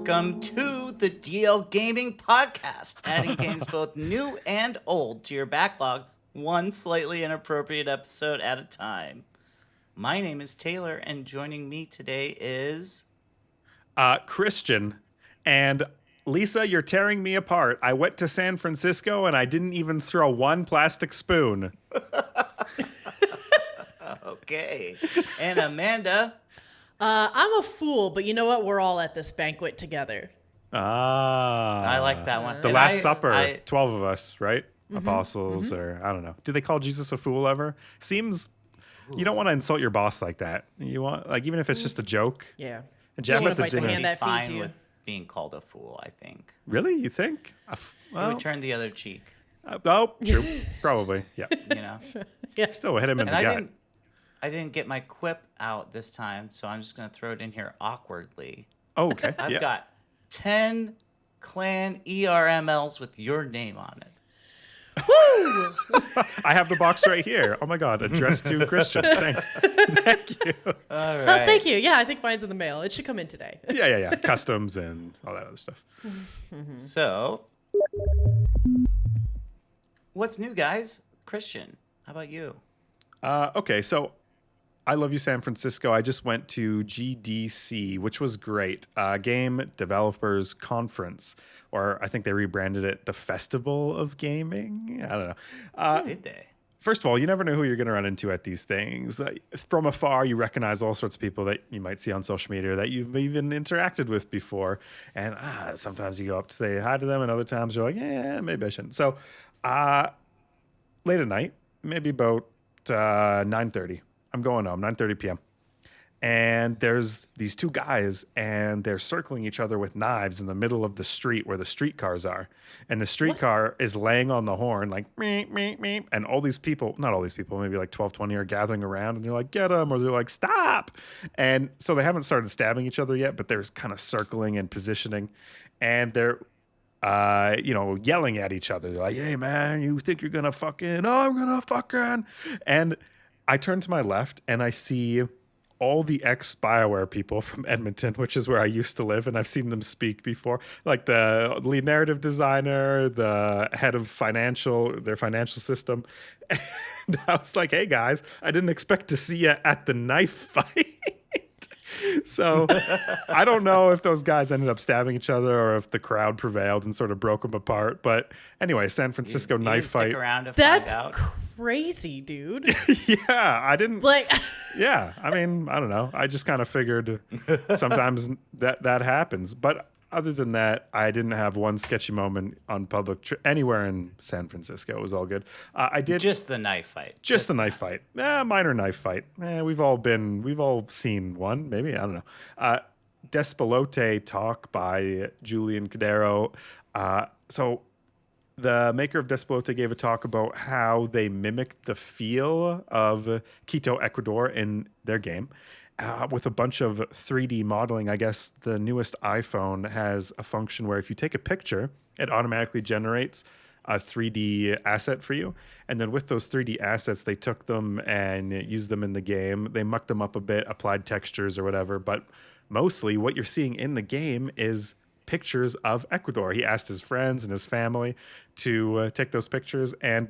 welcome to the DL Gaming Podcast, adding games both new and old to your backlog, one slightly inappropriate episode at a time. My name is Taylor, and joining me today is... Christian. And Lisa, you're tearing me apart. I went to San Francisco, and I didn't even throw one plastic spoon. Okay. And Amanda... I'm a fool, but you know what? We're all at this banquet together. I like that one. The And Last Supper, 12 of us, right? Mm-hmm, Apostles, or I don't know. Do they call Jesus a fool ever? Seems you don't want to insult your boss like that. You want, like, even if it's just a joke. Yeah. And You don't Japanese wanna is bite the doing hand that feeds fine you. with being called a fool, I think. Really? You think? He would turn the other cheek, Oh, true. Probably. Yeah. you know? Yeah. Still hit him in And the gut. I didn't get my quip out this time, so I'm just going to throw it in here awkwardly. Oh, okay. I've yeah. got 10 clan ERMLs with your name on it. I have the box right here. Oh my God. Addressed to Christian. Thanks. Thank you. All Oh, right. thank you. Yeah, I think mine's in the mail. It should come in today. Yeah. Customs and all that other stuff. So, what's new, guys? Christian, how about you? Okay, so I love you, San Francisco. I just went to GDC, which was great. Game Developers Conference, or I think they rebranded it the Festival of Gaming. I don't know. Did they? First of all, you never know who you're going to run into at these things. From afar, you recognize all sorts of people that you might see on social media that you've even interacted with before. And sometimes you go up to say hi to them, and other times you're like, yeah, maybe I shouldn't. So late at night, maybe about 9:30. I'm going home, 9:30 p.m. And there's these two guys, and they're circling each other with knives in the middle of the street where the streetcars are. And the streetcar is laying on the horn, like, meep, meep, meep. And all these people, not all these people, maybe like 12, 20 are gathering around, and they're like, get them, or they're like, stop. And so they haven't started stabbing each other yet, but they're kind of circling and positioning. And they're yelling at each other. They're like, hey, man, you think you're going to fucking, I'm going to fucking. And I turn to my left and I see all the ex-BioWare people from Edmonton, which is where I used to live, and I've seen them speak before, like the lead narrative designer, the head of their financial system. And I was like, hey, guys, I didn't expect to see you at the knife fight. So I don't know if those guys ended up stabbing each other or if the crowd prevailed and sort of broke them apart. But anyway, San Francisco You knife didn't stick fight. around to That's find out. crazy, dude. Yeah, I didn't. Like, Yeah, I mean, I don't know. I just kind of figured sometimes that happens. But other than that, I didn't have one sketchy moment on public anywhere in San Francisco. It was all good. I did Just the knife fight. just the knife fight. Minor knife fight. We've all seen one. Maybe, I don't know. Despelote talk by Julian Cadero. So the maker of Despelote gave a talk about how they mimicked the feel of Quito, Ecuador in their game. With a bunch of 3D modeling. I guess the newest iPhone has a function where if you take a picture, it automatically generates a 3D asset for you. And then with those 3D assets, they took them and used them in the game. They mucked them up a bit, applied textures or whatever. But mostly what you're seeing in the game is pictures of Ecuador. He asked his friends and his family to take those pictures. And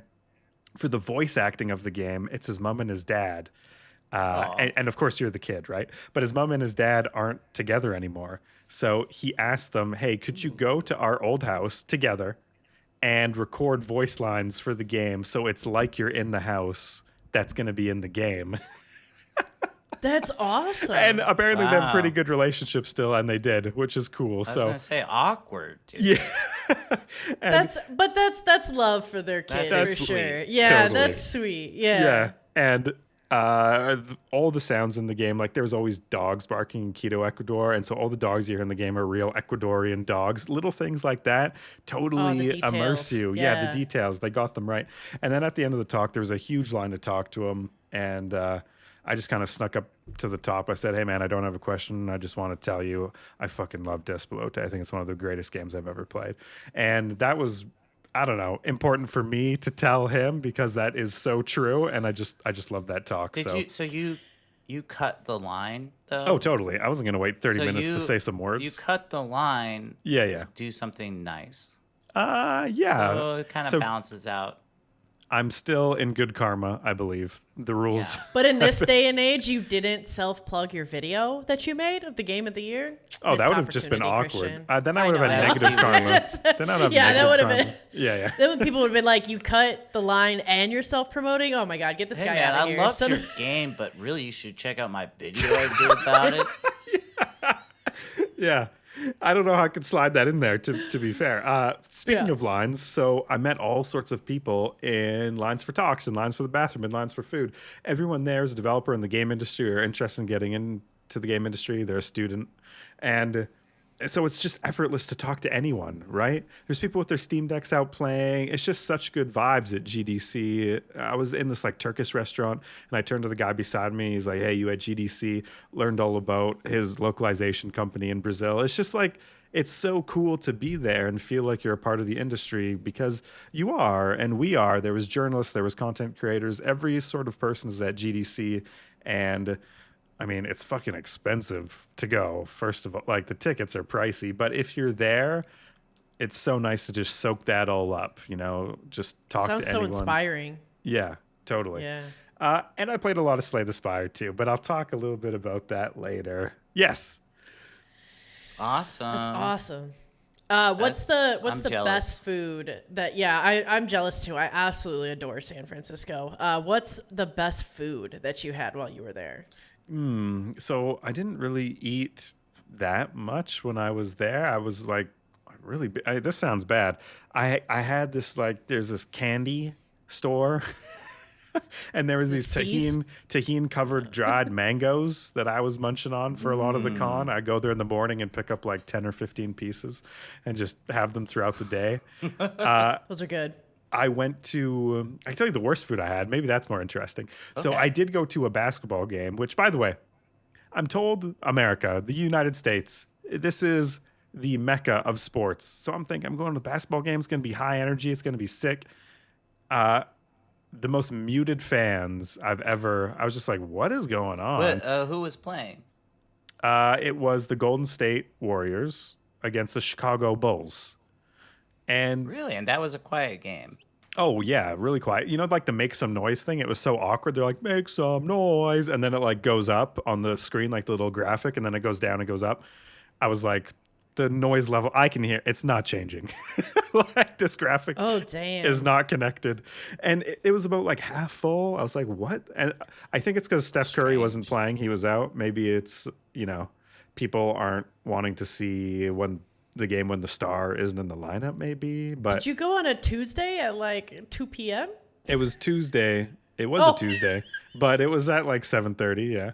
for the voice acting of the game, it's his mom and his dad. And of course, you're the kid, right? But his mom and his dad aren't together anymore. So he asked them, hey, could you go to our old house together and record voice lines for the game so it's like you're in the house that's going to be in the game? that's awesome. And apparently they have a Wow. pretty good relationship still, and they did, which is cool. I was So going to say awkward, dude. yeah. And that's love for their kid That's for sweet. sure. Yeah, Totally. that's sweet. Yeah. yeah. And all the sounds in the game, like there's always dogs barking in Quito, Ecuador, and so all the dogs you hear in the game are real Ecuadorian dogs. Little things like that totally details. immerse you. Yeah, the Yeah. details, they got them right. And then at the end of the talk, there was a huge line to talk to him, and I just kind of snuck up to the top. I said, hey man, I don't have a question. I just want to tell you I fucking love Despelote. I think it's one of the greatest games I've ever played. And that was, I don't know, important for me to tell him because that is so true, and I just love that talk. Did so you You cut the line, though. Oh, totally. I wasn't going to wait 30 minutes to say some words. You cut the line. Yeah. To do something nice. Yeah. So it kind of balances out. I'm still in good karma, I believe. The rules. Yeah. But in this day and age, you didn't self-plug your video that you made of the game of the year? Oh, that would have just been awkward. Then I would have had negative karma. Then I would have that would have karma. been. Yeah. Then people would have been like, you cut the line and you're self-promoting? Oh my God, get this guy out of here. I loved your game, but really you should check out my video I did about it. Yeah. I don't know how I could slide that in there, to be fair. Speaking of lines, so I met all sorts of people in lines for talks, in lines for the bathroom, in lines for food. Everyone there is a developer in the game industry or interested in getting into the game industry. They're a student. And so it's just effortless to talk to anyone, right? There's people with their Steam Decks out playing. It's just such good vibes at GDC. I was in this like Turkish restaurant and I turned to the guy beside me. He's like, hey, you at GDC? Learned all about his localization company in Brazil. It's just like, it's so cool to be there and feel like you're a part of the industry because you are and we are. There was journalists, there was content creators, every sort of person is at GDC. And I mean, it's fucking expensive to go. First of all, like the tickets are pricey, but if you're there, it's so nice to just soak that all up, just talk to anyone. Sounds so inspiring. Yeah, totally. Yeah. And I played a lot of Slay the Spire too, but I'll talk a little bit about that later. Yes. Awesome. That's awesome. What's the best food that? Yeah, I'm jealous too. I absolutely adore San Francisco. What's the best food that you had while you were there? So I didn't really eat that much when I was there. I was like, this sounds bad. I had this there's this candy store. And there was these tahini covered dried mangoes that I was munching on for a lot of the con. I go there in the morning and pick up like 10 or 15 pieces and just have them throughout the day. Those are good. I went to, I can tell you the worst food I had. Maybe that's more interesting. Okay. So I did go to a basketball game, which by the way, I'm told America, the United States, this is the mecca of sports. So I'm thinking I'm going to a basketball game. It's going to be high energy. It's going to be sick. The most muted fans I was just like, what is going on? Who was playing? It was the Golden State Warriors against the Chicago Bulls. And really? And that was a quiet game. Oh, yeah, really quiet. Like the make some noise thing, it was so awkward. They're like, make some noise. And then it like goes up on the screen, like the little graphic, and then it goes down and goes up. I was like, the noise level, I can hear, it's not changing. Like this graphic is not connected. And it was about like half full. I was like, what? And I think it's because Steph Curry wasn't playing. He was out. Maybe it's, people aren't wanting to see when the star isn't in the lineup, maybe. But did you go on a Tuesday at like 2 p.m.? It was Tuesday. It was a Tuesday, but it was at like 7:30. Yeah.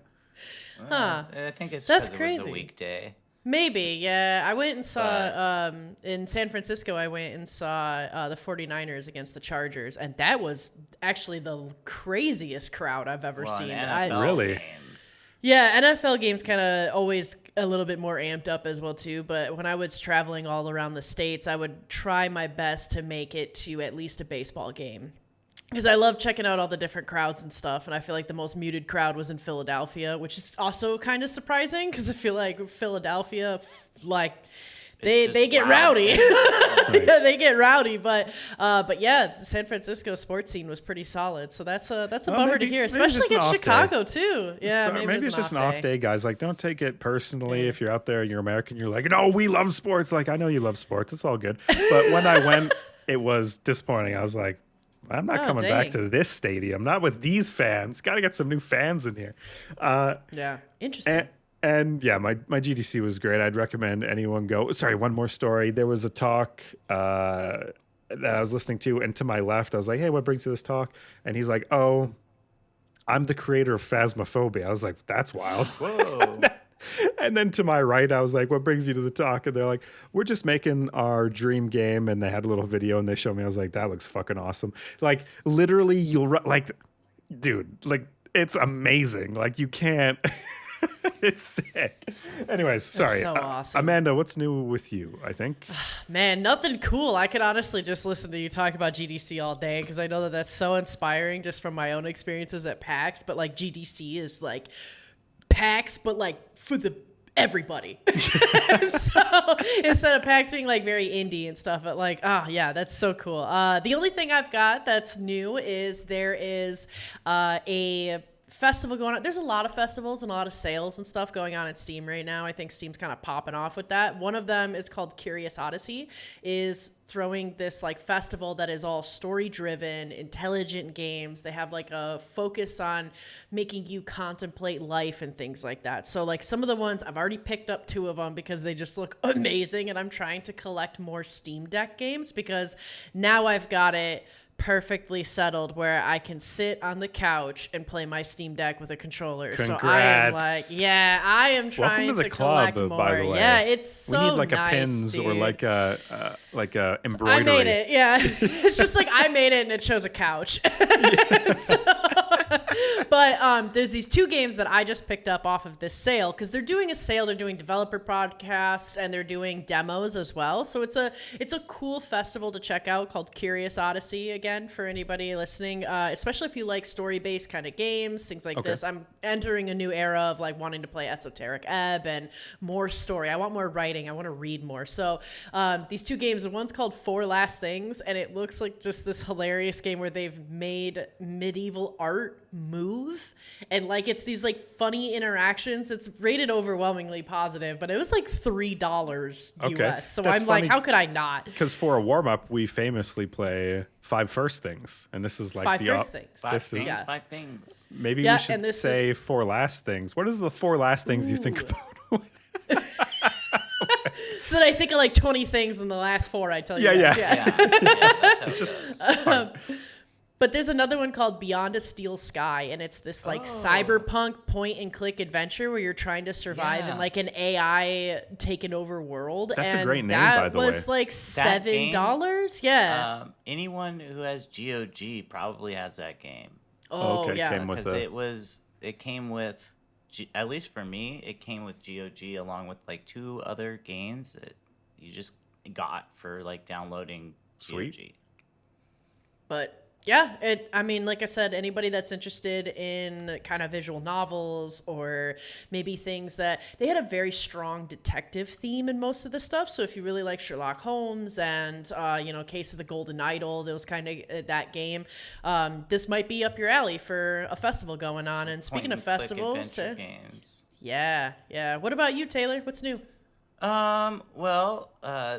I think it's because it was a weekday. Maybe, yeah. I went and saw, in San Francisco, I went and saw the 49ers against the Chargers, and that was actually the craziest crowd I've ever seen. Really? Yeah, NFL games kind of always a little bit more amped up as well, too. But when I was traveling all around the States, I would try my best to make it to at least a baseball game. Because I love checking out all the different crowds and stuff, and I feel like the most muted crowd was in Philadelphia, which is also kind of surprising because I feel like Philadelphia, they get rowdy. Yeah, they get rowdy, but yeah, the San Francisco sports scene was pretty solid, so that's a bummer to hear, especially against Chicago too. Yeah, so maybe it's just an off day, guys. Like, don't take it personally if you're out there and you're American. You're like, no, we love sports. Like, I know you love sports. It's all good. But when I went, it was disappointing. I was like, I'm not coming back to this stadium. Not with these fans. Got to get some new fans in here. Yeah, interesting. And yeah, my GDC was great. I'd recommend anyone go. Sorry, one more story. There was a talk that I was listening to, and to my left, I was like, hey, what brings you this talk? And he's like, oh, I'm the creator of Phasmophobia. I was like, that's wild. Whoa. And then to my right, I was like, what brings you to the talk? And they're like, we're just making our dream game. And they had a little video and they showed me. I was like, that looks fucking awesome. Like, literally, dude, like, it's amazing. Like, you can't. It's sick. Anyways, sorry. So awesome. Amanda, what's new with you, I think? Man, nothing cool. I could honestly just listen to you talk about GDC all day because I know that that's so inspiring just from my own experiences at PAX. But like GDC is like PAX, but like for everybody. So instead of PAX being like very indie and stuff, but like, yeah, that's so cool. The only thing I've got that's new is there is a festival going on. There's a lot of festivals and a lot of sales and stuff going on at Steam right now. I think Steam's kind of popping off with that. One of them is called Curious Odyssey, is throwing this like festival that is all story driven, intelligent games. They have like a focus on making you contemplate life and things like that. So like some of the ones, I've already picked up 2 of them because they just look amazing, and I'm trying to collect more Steam Deck games because now I've got it perfectly settled where I can sit on the couch and play my Steam Deck with a controller. Congrats. So I am like, yeah, I am trying Welcome to the collect club, more. by the way. Yeah, it's so we need like nice, a pins dude. or like a embroidery. I made it. Yeah, it's just like I made it and it shows a couch. But there's these 2 games that I just picked up off of this sale because they're doing a sale. They're doing developer podcasts and they're doing demos as well. So it's a cool festival to check out called Curious Odyssey. Again, for anybody listening, especially if you like story-based kind of games, things like this. I'm entering a new era of like wanting to play Esoteric Ebb and more story. I want more writing. I want to read more. So these 2 games, the one's called Four Last Things, and it looks like just this hilarious game where they've made medieval art move, and like it's these like funny interactions. It's rated overwhelmingly positive, but it was like $3 US. So That's I'm funny. like, how could I not? Because for a warm-up, we famously play 5 first things, and this is like 5 the first things. 5 things, 5 things. Maybe Yeah, we should and this say 4 last things. What is the 4 last things you think about? So that I think of like 20 things in the last 4 I tell you. Yeah. guys. That's how It's just fun. But there's another one called Beyond a Steel Sky, and it's this like cyberpunk point and click adventure where you're trying to survive in like an AI taken over world. That's a and great name, that by the was way. like That game, $7. Yeah. anyone who has GOG probably has that game. Oh okay, yeah. came with Because it came with, at least for me, it came with GOG along with like 2 other games that you just got for like downloading Sweet. GOG. But yeah, I mean, like I said, anybody that's interested in kind of visual novels or maybe things that they had a very strong detective theme in most of the stuff. So if you really like Sherlock Holmes and, Case of the Golden Idol, those kind of that game, this might be up your alley for a festival going on. And speaking of festivals, games. Yeah. What about you, Taylor? What's new?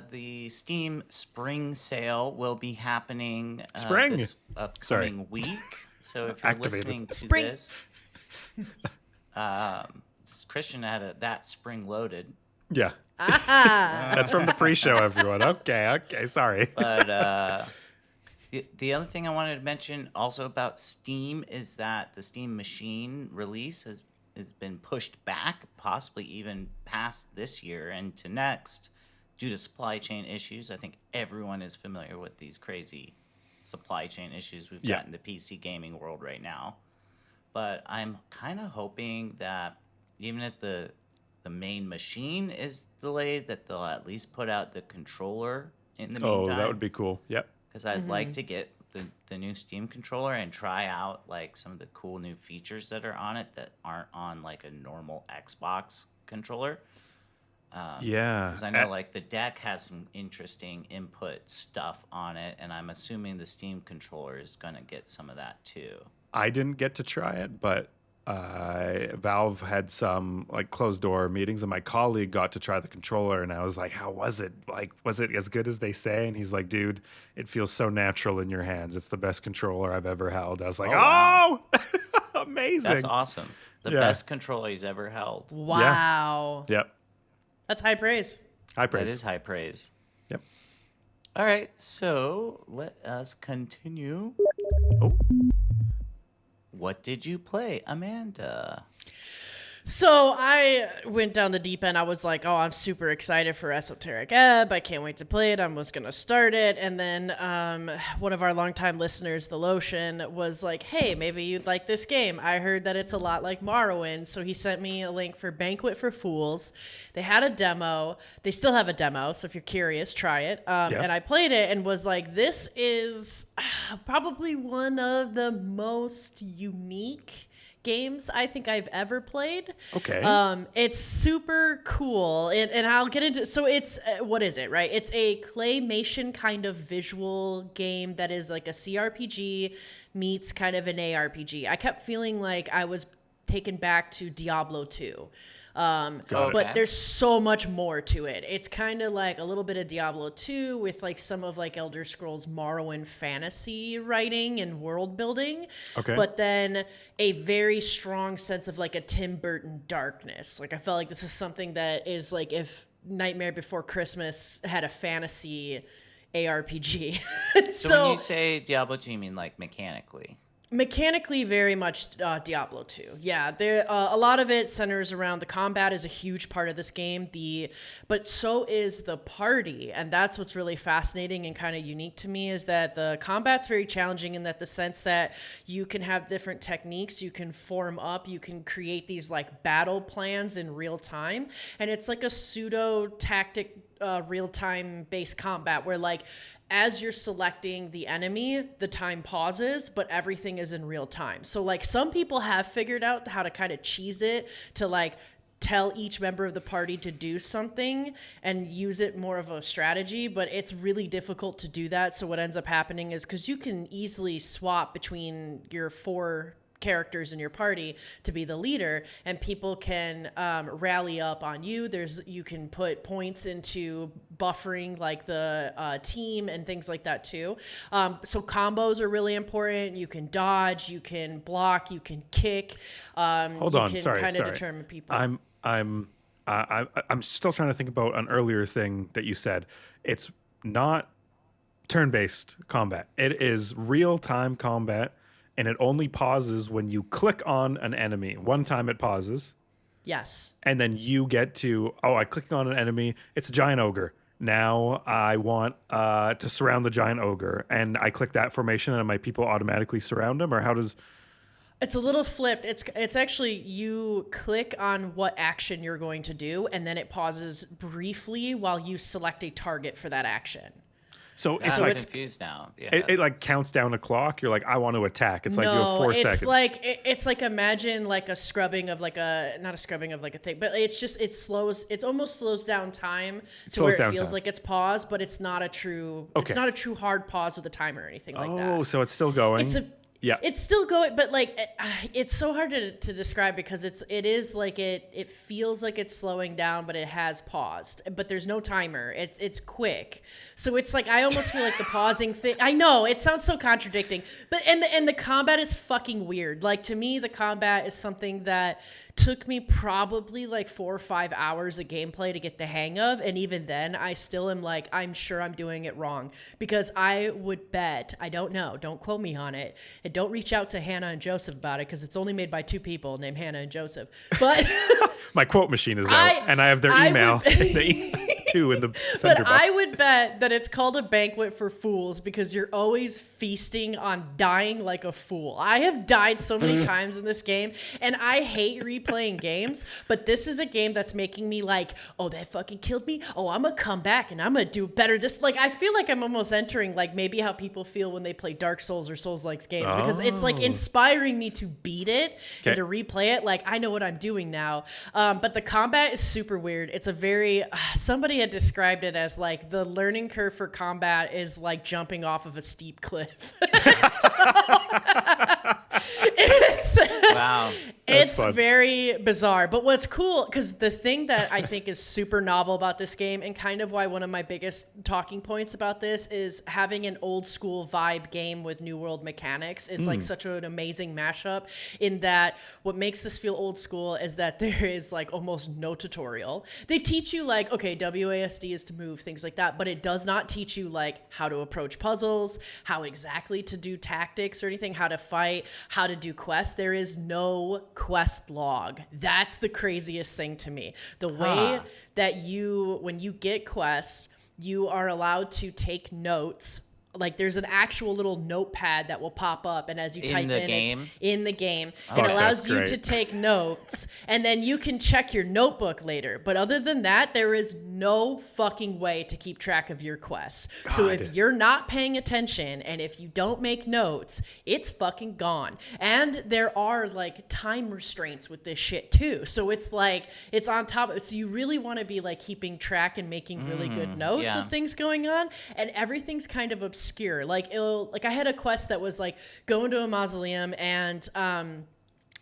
The Steam Spring Sale will be happening Spring. this upcoming week. So if you're Activated. listening to Spring. this, Christian had that spring loaded. Yeah. Ah. That's from the pre-show, everyone. Okay, sorry. But the other thing I wanted to mention also about Steam is that the Steam Machine release has been pushed back, possibly even past this year and to next, due to supply chain issues. I think everyone is familiar with these crazy supply chain issues we've got in the PC gaming world right now. But I'm kind of hoping that even if the main machine is delayed, that they'll at least put out the controller in the meantime. Oh, that would be cool. Yep. Because I'd like to get the new Steam controller and try out like some of the cool new features that are on it that aren't on like a normal Xbox controller. Because I know like the deck has some interesting input stuff on it, and I'm assuming the Steam controller is going to get some of that too. I didn't get to try it, but Valve had some like closed door meetings, and my colleague got to try the controller, and I was like, how was it? Like, was it as good as they say? And he's like, dude, it feels so natural in your hands. It's the best controller I've ever held. I was like, wow. Amazing. That's awesome. The best controller he's ever held. Wow. Yep. That's high praise. High praise. That is high praise. Yep. All right, so let us continue. Oh. What did you play, Amanda? So I went down the deep end. I was like, oh, I'm super excited for Esoteric Ebb. I can't wait to play it. I was going to start it. And then one of our longtime listeners, The Lotion, was like, hey, maybe you'd like this game. I heard that it's a lot like Morrowind. So he sent me a link for Banquet of Fools. They had a demo. They still have a demo. So if you're curious, try it. And I played it and was like, this is probably one of the most unique games I think I've ever played. Okay. It's super cool, and I'll get into. So it's what is it, right? It's a claymation kind of visual game that is like a CRPG meets kind of an ARPG. I kept feeling like I was taken back to Diablo 2. But there's so much more to it. It's kind of like a little bit of Diablo 2 with like some of like Elder Scrolls Morrowind fantasy writing and world building. Okay. But then a very strong sense of like a Tim Burton darkness. Like I felt like this is something that is like if Nightmare Before Christmas had a fantasy ARPG. So when you say Diablo 2, you mean like mechanically? Mechanically, very much Diablo 2. Yeah, there a lot of it centers around the combat is a huge part of this game. But so is the party, and that's what's really fascinating and kind of unique to me is that the combat's very challenging in that the sense that you can have different techniques, you can form up, you can create these like battle plans in real time, and it's like a pseudo tactic real time based combat where like as you're selecting the enemy, the time pauses, but everything is in real time. So like some people have figured out how to kind of cheese it to like tell each member of the party to do something and use it more of a strategy, but it's really difficult to do that. So what ends up happening is because you can easily swap between your 4 characters in your party to be the leader, and people can rally up on you. You can put points into buffering like the team and things like that too. So combos are really important. You can dodge, you can block, you can kick. Hold on, sorry. Determine people. I'm still trying to think about an earlier thing that you said. It's not turn-based combat. It is real-time combat. And it only pauses when you click on an enemy. One time it pauses. Yes. And then you get to, I click on an enemy. It's a giant ogre. Now I want to surround the giant ogre. And I click that formation and my people automatically surround him? Or how does... It's a little flipped. It's actually you click on what action you're going to do. And then it pauses briefly while you select a target for that action. So it's like confused now. Yeah. It like counts down a clock. You're like, I want to attack. It's like you have 4 seconds. It's like imagine like a scrubbing of like not a scrubbing of like a thing, but it almost slows down time to where it feels like it's paused, but it's not a true hard pause with a timer or anything like that. Oh, so it's still going. It's still going, but like it's so hard to describe because it is like it feels like it's slowing down, but it has paused. But there's no timer. It's quick, so it's like I almost feel like the pausing thing. I know it sounds so contradicting, but and the combat is fucking weird. Like to me, the combat is something that took me probably like 4 or 5 hours of gameplay to get the hang of, and even then I still am like, I'm sure I'm doing it wrong, because I would bet, I don't know, don't quote me on it, and don't reach out to Hannah and Joseph about it because it's only made by 2 people named Hannah and Joseph, but my quote machine is out and I have their email too in the center but I would bet that it's called a Banquet for Fools because you're always feasting on dying like a fool. I have died so many times in this game, and I hate replaying games, but this is a game that's making me like, oh, that fucking killed me. Oh, I'm gonna come back and I'm gonna do better. This, like, I feel like I'm almost entering like maybe how people feel when they play Dark Souls or Souls-like games, because it's like inspiring me to beat it and to replay it. Like, I know what I'm doing now. But the combat is super weird. It's a very, somebody had described it as like the learning curve for combat is like jumping off of a steep cliff. Wow. It's very bizarre. But what's cool, because the thing that I think is super novel about this game, and kind of why one of my biggest talking points about this is having an old school vibe game with new world mechanics is like such an amazing mashup, in that what makes this feel old school is that there is like almost no tutorial. They teach you like, okay, WASD is to move, things like that, but it does not teach you like how to approach puzzles, how exactly to do tactics or anything, how to fight, how to do quests. There is no quest log. That's the craziest thing to me. The way that when you get quests, you are allowed to take notes like there's an actual little notepad that will pop up, and as you type game? it's in the game. Fuck, It allows you that's to great. take notes, and then you can check your notebook later. But other than that, there is no fucking way to keep track of your quests. So God. if you're not paying attention and if you don't make notes, it's fucking gone. And there are like time restraints with this shit too. So it's like it's on top of it. So you really want to be like keeping track and making really good notes yeah. of things going on, and everything's kind of obscure. Like I had a quest that was like go into a mausoleum and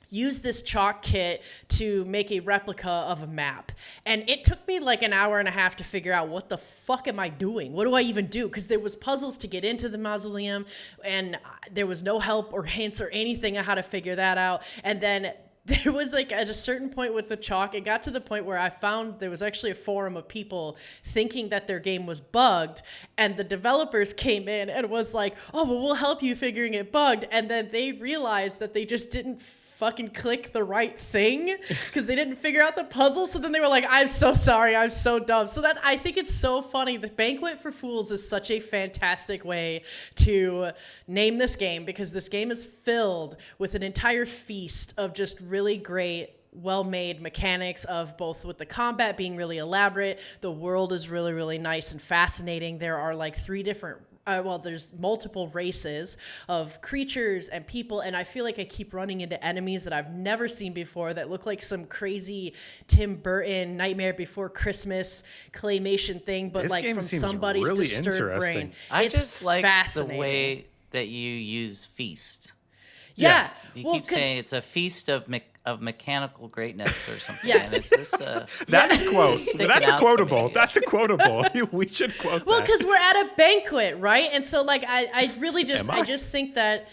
use this chalk kit to make a replica of a map. And it took me like an hour and a half to figure out what the fuck am I doing? What do I even do? Because there was puzzles to get into the mausoleum, and there was no help or hints or anything on how to figure that out. And then there was like at a certain point with the chalk, it got to the point where I found there was actually a forum of people thinking that their game was bugged, and the developers came in and was like, oh, well, we'll help you figuring it bugged. And then they realized that they just didn't fucking click the right thing because they didn't figure out the puzzle. So then they were like, I'm so sorry, I'm so dumb. So that I think it's so funny. The Banquet for Fools is such a fantastic way to name this game, because this game is filled with an entire feast of just really great well-made mechanics of both with the combat being really elaborate. The world is really, really nice and fascinating. There are like 3 different there's multiple races of creatures and people, and I feel like I keep running into enemies that I've never seen before that look like some crazy Tim Burton Nightmare Before Christmas claymation thing, but This like game from seems somebody's really disturbed interesting. brain. I It's just like the fascinating. way that you use feast. Yeah. You Well, keep 'cause- saying it's a feast of mechanical greatness or something. Yes. And it's this, That's quote. Sticking That's out a to quotable. me. That's a quotable. We should quote Well, that. because we're at a banquet, right? And so, like, I really just, Am I I? just think that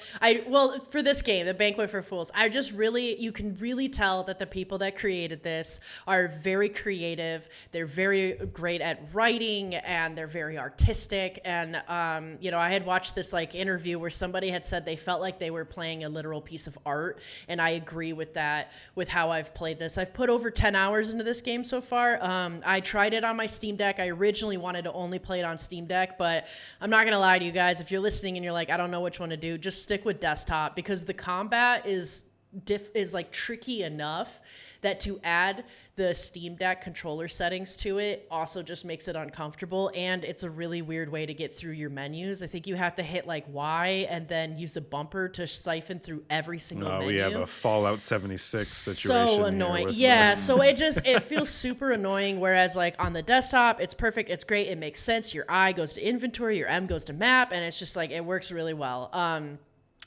for this game, the Banquet for Fools, you can really tell that the people that created this are very creative. They're very great at writing, and they're very artistic. And, I had watched this, like, interview where somebody had said they felt like they were playing a literal piece of art. And I agree with that, with how I've played this. I've put over 10 hours into this game so far. I tried it on my Steam Deck. I originally wanted to only play it on Steam Deck, but I'm not gonna lie to you guys. If you're listening and you're like, I don't know which one to do, just stick with desktop, because the combat is like tricky enough that to add the Steam Deck controller settings to it also just makes it uncomfortable, and it's a really weird way to get through your menus. I think you have to hit like Y and then use a bumper to siphon through every single menu. We have a Fallout 76 situation. So here annoying. with Yeah, so it feels super annoying, whereas like on the desktop, it's perfect, it's great, it makes sense. Your I goes to inventory, your M goes to map, and it's just like it works really well.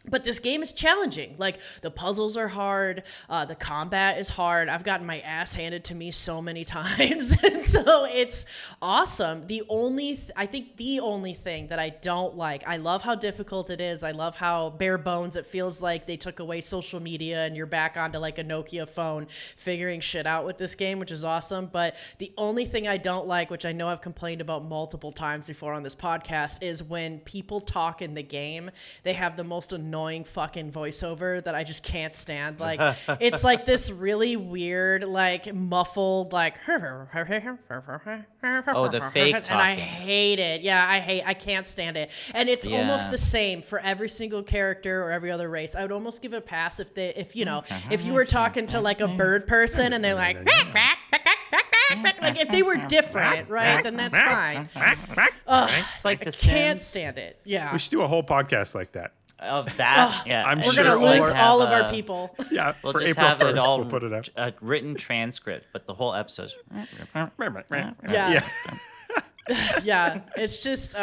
But this game is challenging. Like, the puzzles are hard. The combat is hard. I've gotten my ass handed to me so many times. And so it's awesome. I think the only thing that I don't like, I love how difficult it is. I love how bare bones it feels like they took away social media and you're back onto like a Nokia phone figuring shit out with this game, which is awesome. But the only thing I don't like, which I know I've complained about multiple times before on this podcast, is when people talk in the game, they have the most annoying fucking voiceover that I just can't stand. Like, it's like this really weird, like muffled, like Oh, the fake and I talking. hate it. Yeah, I can't stand it. And it's almost Yeah. the same for every single character or every other race. I would almost give it a pass if you were talking to like a bird person and they're like like if they were different, right? Then that's fine. It's like The I can't Sims stand it. Yeah. We should do a whole podcast like that. of that. Yeah, I'm We're sure gonna all lose our- all of our people. Yeah, We'll for just April have 1st, it all we'll put it up. a written transcript, but the whole episode. Yeah. Yeah. It's just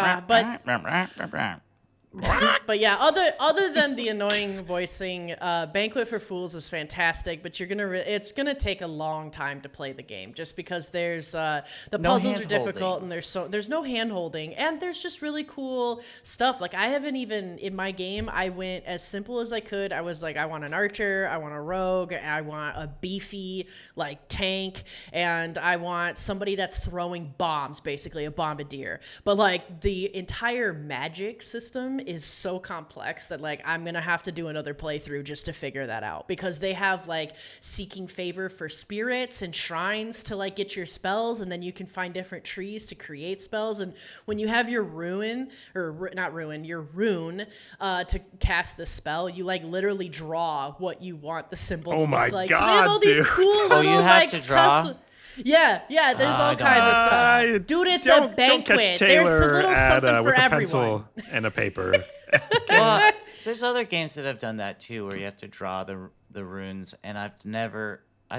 but yeah, other than the annoying voicing, Banquet for Fools is fantastic, but it's gonna take a long time to play the game, just because there's the No puzzles are hand-holding. difficult, and there's no hand holding, and there's just really cool stuff. Like, I haven't even in my game, I went as simple as I could. I was like, I want an archer, I want a rogue, I want a beefy like tank, and I want somebody that's throwing bombs, basically a bombardier. But like the entire magic system is so complex that like I'm gonna have to do another playthrough just to figure that out, because they have like seeking favor for spirits and shrines to like get your spells, and then you can find different trees to create spells. And when you have your rune to cast the spell, you like literally draw what you want the symbol to Oh my look like. God, so they have all these dude. cool little you have like to draw? Yeah, there's all I don't kinds of Uh, stuff. Dude, it's a don't banquet. catch There's Taylor a little at, something for with a everyone. pencil and a paper. Well, there's other games that have done that too, where you have to draw the runes, and I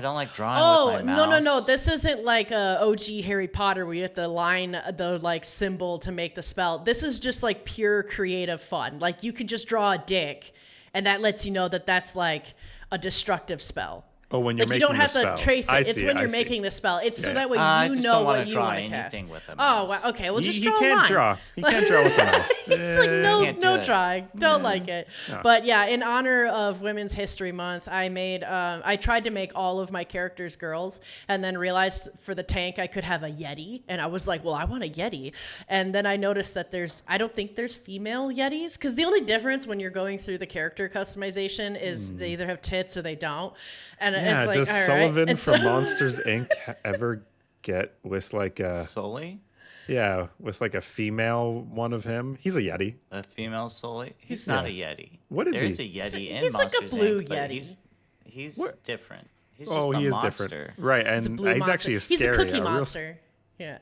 don't like drawing with my mouse. No. This isn't like a OG Harry Potter where you have to line the like symbol to make the spell. This is just like pure creative fun. Like you could just draw a dick, and that lets you know that that's like a destructive spell. Oh, when you're Like making you don't the have spell. to trace it. I It's see when I you're see. making the spell. It's so Yeah. that way I you just know don't what wanna you draw want to cast. anything with a Oh, mouse. wow. Okay. Well, just He draw a can't line. draw. He can't draw with a mouse. It's like Can't do no it. drawing. Don't like it. No. But yeah, in honor of Women's History Month, I made I tried to make all of my characters girls, and then realized for the tank I could have a Yeti, and I was like, well, I want a Yeti. And then I noticed that I don't think there's female Yetis, because the only difference when you're going through the character customization is they either have tits or they don't. And Yeah, it's like, does all right. Sullivan And from so- Monsters Inc. ever get with like a Sully? with like a female one of him? He's a Yeti. A female Sully? He's He's not a- a Yeti. What is There's he? a Yeti in He's like a Monsters blue Inc., but Yeti. he's What? different. He's just Oh, a he is monster. different. Right, He's a and blue he's monster. actually a He's scary. the Cookie a real- Monster. Yeah.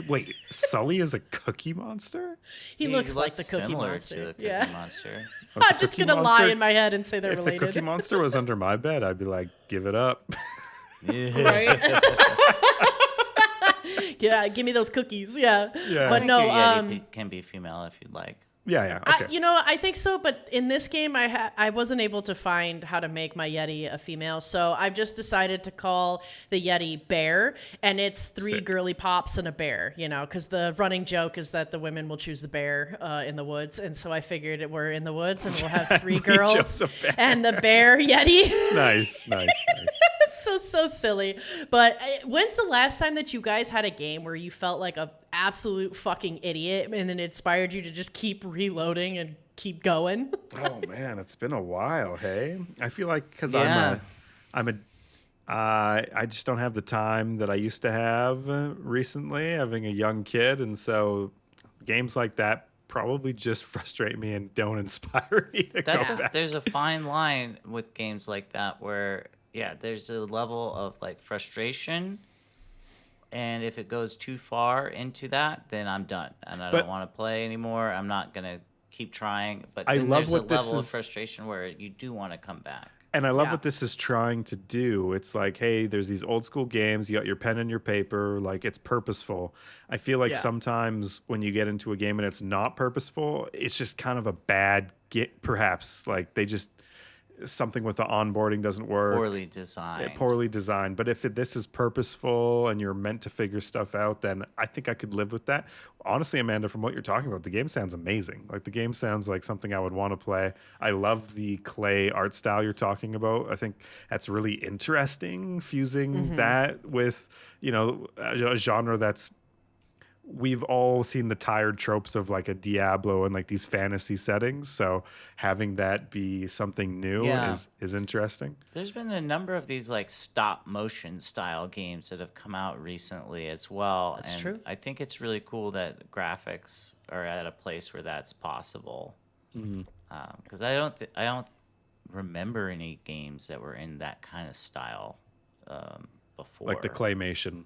Wait, Sully is a Cookie Monster? He looks like the Cookie similar Monster. to the Cookie Yeah. Monster. Like I'm the just Cookie gonna Monster- lie in my head and say they're If related. the Cookie Monster was under my bed, I'd be like, give it up. Right? Yeah, give me those cookies. Yeah. Yeah. But no, Your Yeti can be female if you'd like. Yeah, okay. I think so, but in this game, I wasn't able to find how to make my Yeti a female, so I've just decided to call the Yeti Bear, and it's 3 Sick. girly pops and a bear, because the running joke is that the women will choose the bear in the woods, and so I figured we're in the woods, and we'll have 3 We girls chose a bear. and the bear Yeti. Nice. It's so silly. But when's the last time that you guys had a game where you felt like a absolute fucking idiot and then it inspired you to just keep reloading and keep going? Oh man, it's been a while. Hey, I feel like because Yeah. I just don't have the time that I used to have recently, having a young kid, and so games like that probably just frustrate me and don't inspire me to go back. There's a fine line with games like that where there's a level of like frustration, and if it goes too far into that, then I'm done and I But- don't want to play anymore. I'm not gonna keep trying. But I then love there's what a this level of is- frustration where you do want to come back. And I love Yeah. what this is trying to do. It's like, hey, there's these old school games. You got your pen and your paper. Like, it's purposeful. I feel like Yeah. sometimes when you get into a game and it's not purposeful, it's just kind of a bad get. Perhaps like something with the onboarding doesn't work. Poorly designed. Poorly designed. But if this is purposeful and you're meant to figure stuff out, then I think I could live with that. Honestly, Amanda, from what you're talking about, the game sounds amazing. Like the game sounds like something I would want to play. I love the clay art style you're talking about. I think that's really interesting, fusing that with, a genre that's we've all seen the tired tropes of like a Diablo and like these fantasy settings. So having that be something new Yeah. is interesting. There's been a number of these like stop motion style games that have come out recently as well. That's and true. I think it's really cool that graphics are at a place where that's possible. Because I don't remember any games that were in that kind of style before. Like the claymation.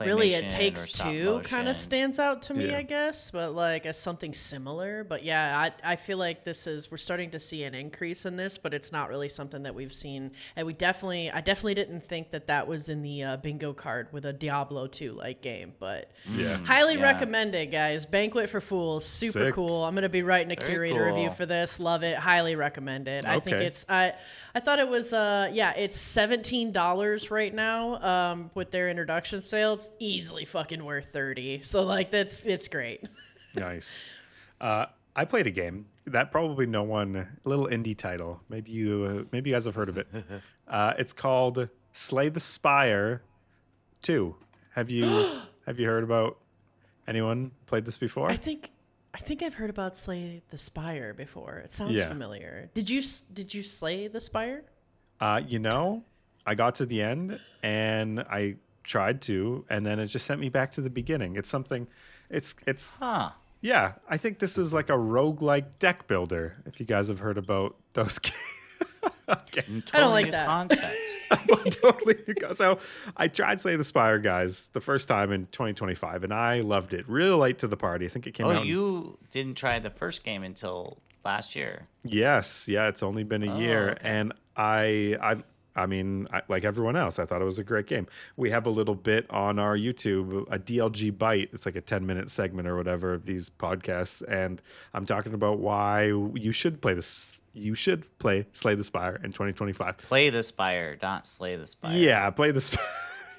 Really, Claymation It or Takes stop Two kind of motion. stands out to me, Yeah. I guess, but like as something similar. But yeah, I feel like we're starting to see an increase in this, but it's not really something that we've seen. And I definitely didn't think that was in the bingo card with a Diablo 2 like game, but Yeah. highly Yeah. recommended, guys. Banquet for Fools, super Sick. cool. I'm gonna be writing a Very curator review cool. for this. Love it. Highly recommended. I think Okay. it's I thought it was it's $17 right now with their introduction sale. It's easily fucking worth 30. So like it's great. Nice. I played a game that probably no one, a little indie title. Maybe you guys have heard of it. It's called Slay the Spire 2. Have you heard about anyone played this before? I think I think I've heard about Slay the Spire before. It sounds familiar. Did you slay the Spire? I got to the end and I tried to, and then it just sent me back to the beginning. It's something. It's. Yeah, I think this is like a roguelike deck builder. If you guys have heard about those games. Okay. Totally I don't like new that. Concept. Totally. So I tried Slay the Spire, guys, the first time in 2025, and I loved it. Really late to the party. I think it came out. Oh, you didn't try the first game until last year. Yes. Yeah, it's only been a year. Okay. And I mean, like everyone else, I thought it was a great game. We have a little bit on our YouTube, a DLG Bite. It's like a 10-minute segment or whatever of these podcasts. And I'm talking about why you should play this. You should play Slay the Spire in 2025. Play the Spire, not Slay the Spire. Yeah, play the Spire.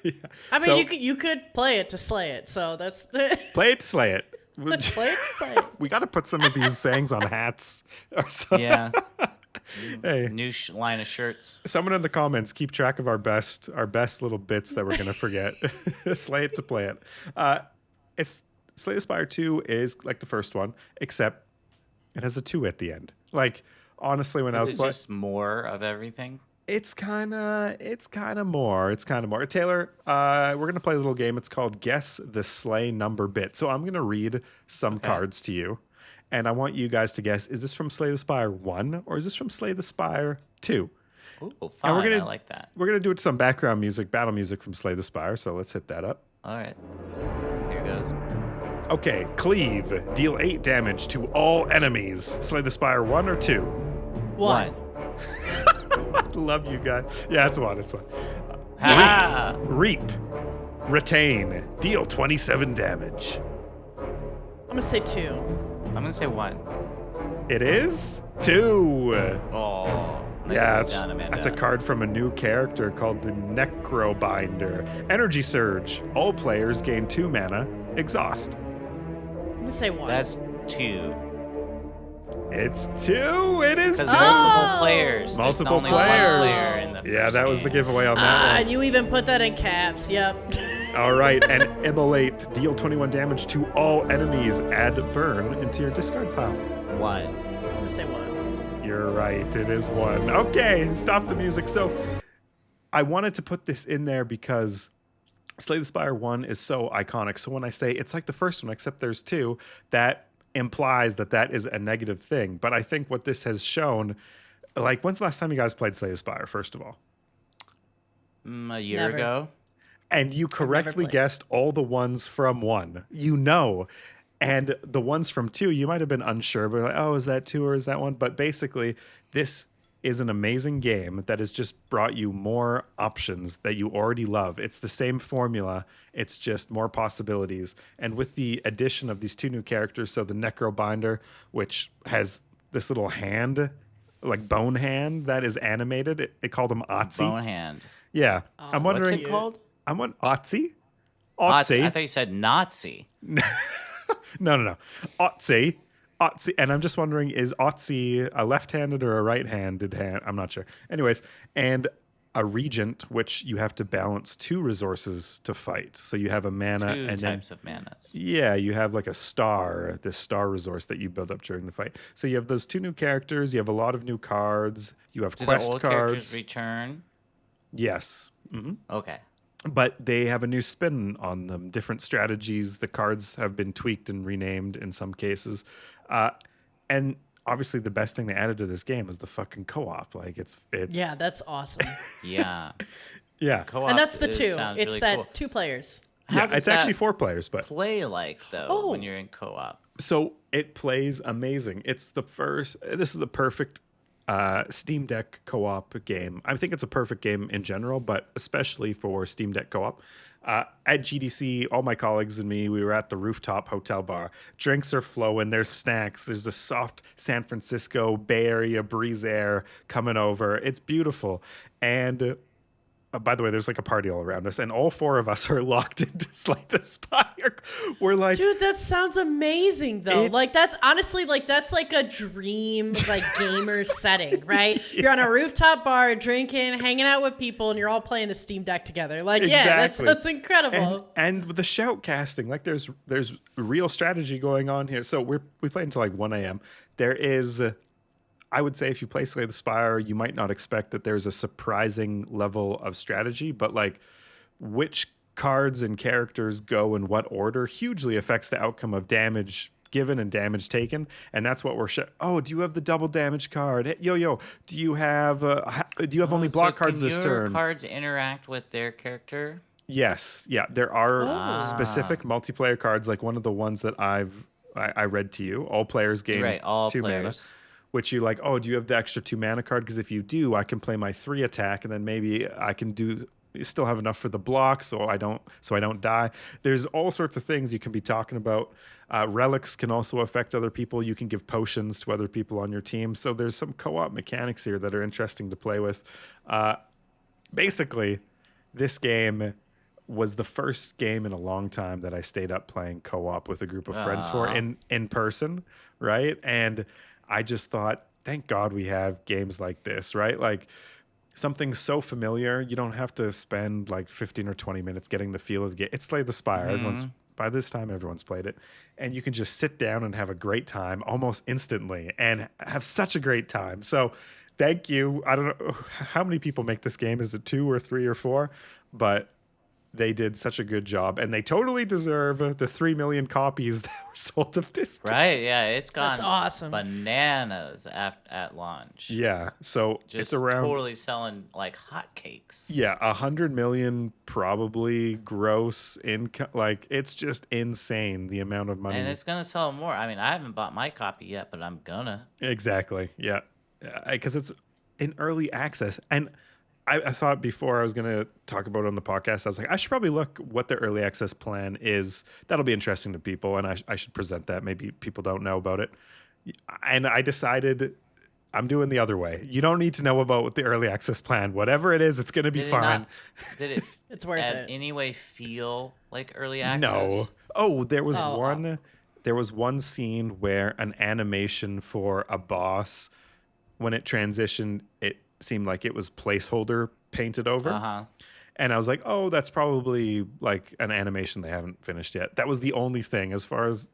Yeah. I mean, you could play it to slay it. So that's Play it to slay it. play it to slay it. We got to put some of these sayings on hats or something. Yeah. Hey. New line of shirts. Someone in the comments keep track of our best little bits that we're gonna forget. Slay it to play it. It's Slay the Spire 2 is like the first one, except it has a 2 at the end. Like honestly, when I was playing, just more of everything. it's kind of more. Taylor, we're gonna play a little game. It's called Guess the Slay Number Bit. So I'm gonna read some cards to you. And I want you guys to guess, is this from Slay the Spire 1 or is this from Slay the Spire 2? Ooh, fine. I like that. We're going to do it to some background music, battle music from Slay the Spire. So let's hit that up. All right. Here goes. Okay, Cleave. Deal 8 damage to all enemies. Slay the Spire 1 or 2? 1. Love you guys. Yeah, it's 1. It's 1. Ha! Reap. Retain. Deal 27 damage. I'm gonna say 2. I'm going to say 1. It is 2. Oh, Yeah, done, Amanda. that's a card from a new character called the Necrobinder. Energy Surge. All players gain 2 mana. Exhaust. I'm gonna say 1. That's 2. It's 2. It is 2. Because multiple players. There's Multiple only one players. player in the Yeah, first that was the game. giveaway on that one. And you even put that in caps. Yep. All right, and Immolate. Deal 21 damage to all enemies. Add Burn into your discard pile. 1. I'm gonna say 1. You're right. It is 1. Okay, stop the music. So I wanted to put this in there because Slay the Spire 1 is so iconic. So when I say it's like the first one, except there's 2, that implies that is a negative thing. But I think what this has shown, like, when's the last time you guys played Slay the Spire, first of all? A year Never. ago. And you correctly played. guessed all the ones from 1. And the ones from 2, you might have been unsure, but like, oh, is that 2 or is that 1? But basically, this is an amazing game that has just brought you more options that you already love. It's the same formula. It's just more possibilities. And with the addition of these 2 new characters, so the Necrobinder, which has this little hand, like bone hand that is animated. It called him Otzi. Bone hand. Yeah. I'm What's wondering. it called? I'm on Otzi. Otzi. I Otzi. thought you said Nazi. No. Otzi. Otzi. And I'm just wondering, is Otzi a left-handed or a right-handed hand? I'm not sure. Anyways, and a regent, which you have to balance 2 resources to fight. So you have a mana 2 and types of manas. yeah, you have like a star, this star resource that you build up during the fight. So you have those 2 new characters. You have a lot of new cards. You have Do quest the old cards. characters return? Yes. Hmm. Okay. But they have a new spin on them, different strategies. The cards have been tweaked and renamed in some cases. And obviously the best thing they added to this game is the fucking co-op. Like it's Yeah, that's awesome. Yeah. yeah. Co-op And that's the 2. sounds It's really that cool. 2 players. How Yeah, does it's actually that 4 players, but play like though Oh. when you're in co-op? so it plays amazing. It's the first. This is the perfect Steam Deck co-op game. I think it's a perfect game in general, but especially for Steam Deck co-op. At GDC, all my colleagues and me, we were at the rooftop hotel bar. Drinks are flowing. There's snacks. There's a soft San Francisco Bay Area breeze air coming over. It's beautiful. And by the way, there's like a party all around us, and all 4 of us are locked into Slay the Spire. We're like, dude, that sounds amazing though. Like that's honestly that's like a dream like gamer setting, right? Yeah. You're on a rooftop bar drinking, hanging out with people, and you're all playing the Steam Deck together. Like, exactly. yeah, that's incredible. And with the shout casting, like there's real strategy going on here. So we play until like 1 a.m. There is, I would say, if you play Slay the Spire, you might not expect that there's a surprising level of strategy, but like which cards and characters go in what order hugely affects the outcome of damage given and damage taken. And that's what we're oh, do you have the double damage card? Hey, yo, do you have only block cards this turn? Can your cards interact with their character? Yes. Yeah, there are specific multiplayer cards, like one of the ones that I read to you. All players gain all 2 mana. Which you like, oh, do you have the extra 2 mana card? Because if you do, I can play my 3 attack, and then maybe I can still have enough for the block, so I don't die. There's all sorts of things you can be talking about. Relics can also affect other people. You can give potions to other people on your team. So there's some co-op mechanics here that are interesting to play with. Basically, this game was the first game in a long time that I stayed up playing co-op with a group of friends for in person, right? And I just thought, thank God we have games like this, right? Like something so familiar, you don't have to spend like 15 or 20 minutes getting the feel of the game. It's Slay the Spire. By this time, everyone's played it. And you can just sit down and have a great time almost instantly and have such a great time. So thank you. I don't know how many people make this game. Is it 2 or 3 or 4? But they did such a good job, and they totally deserve the 3 million copies that were sold of this game. Right, yeah, it's gone That's awesome. bananas at launch. Yeah, so just it's around totally selling like hotcakes. Yeah, 100 million probably gross income. Like it's just insane the amount of money. And it's gonna sell more. I mean, I haven't bought my copy yet, but I'm gonna. Exactly. Yeah, because it's in early access, and I thought before I was going to talk about it on the podcast, I was like, I should probably look what the early access plan is. That'll be interesting to people, and I should present that. Maybe people don't know about it. And I decided I'm doing the other way. You don't need to know about the early access plan. Whatever it is, it's going to be fine. Did it it's worth it. Any way feel like early access? No. Oh, there was one scene where an animation for a boss, when it transitioned, it seemed like it was placeholder painted over. And I was like, oh, that's probably like an animation they haven't finished yet. That was the only thing. As far as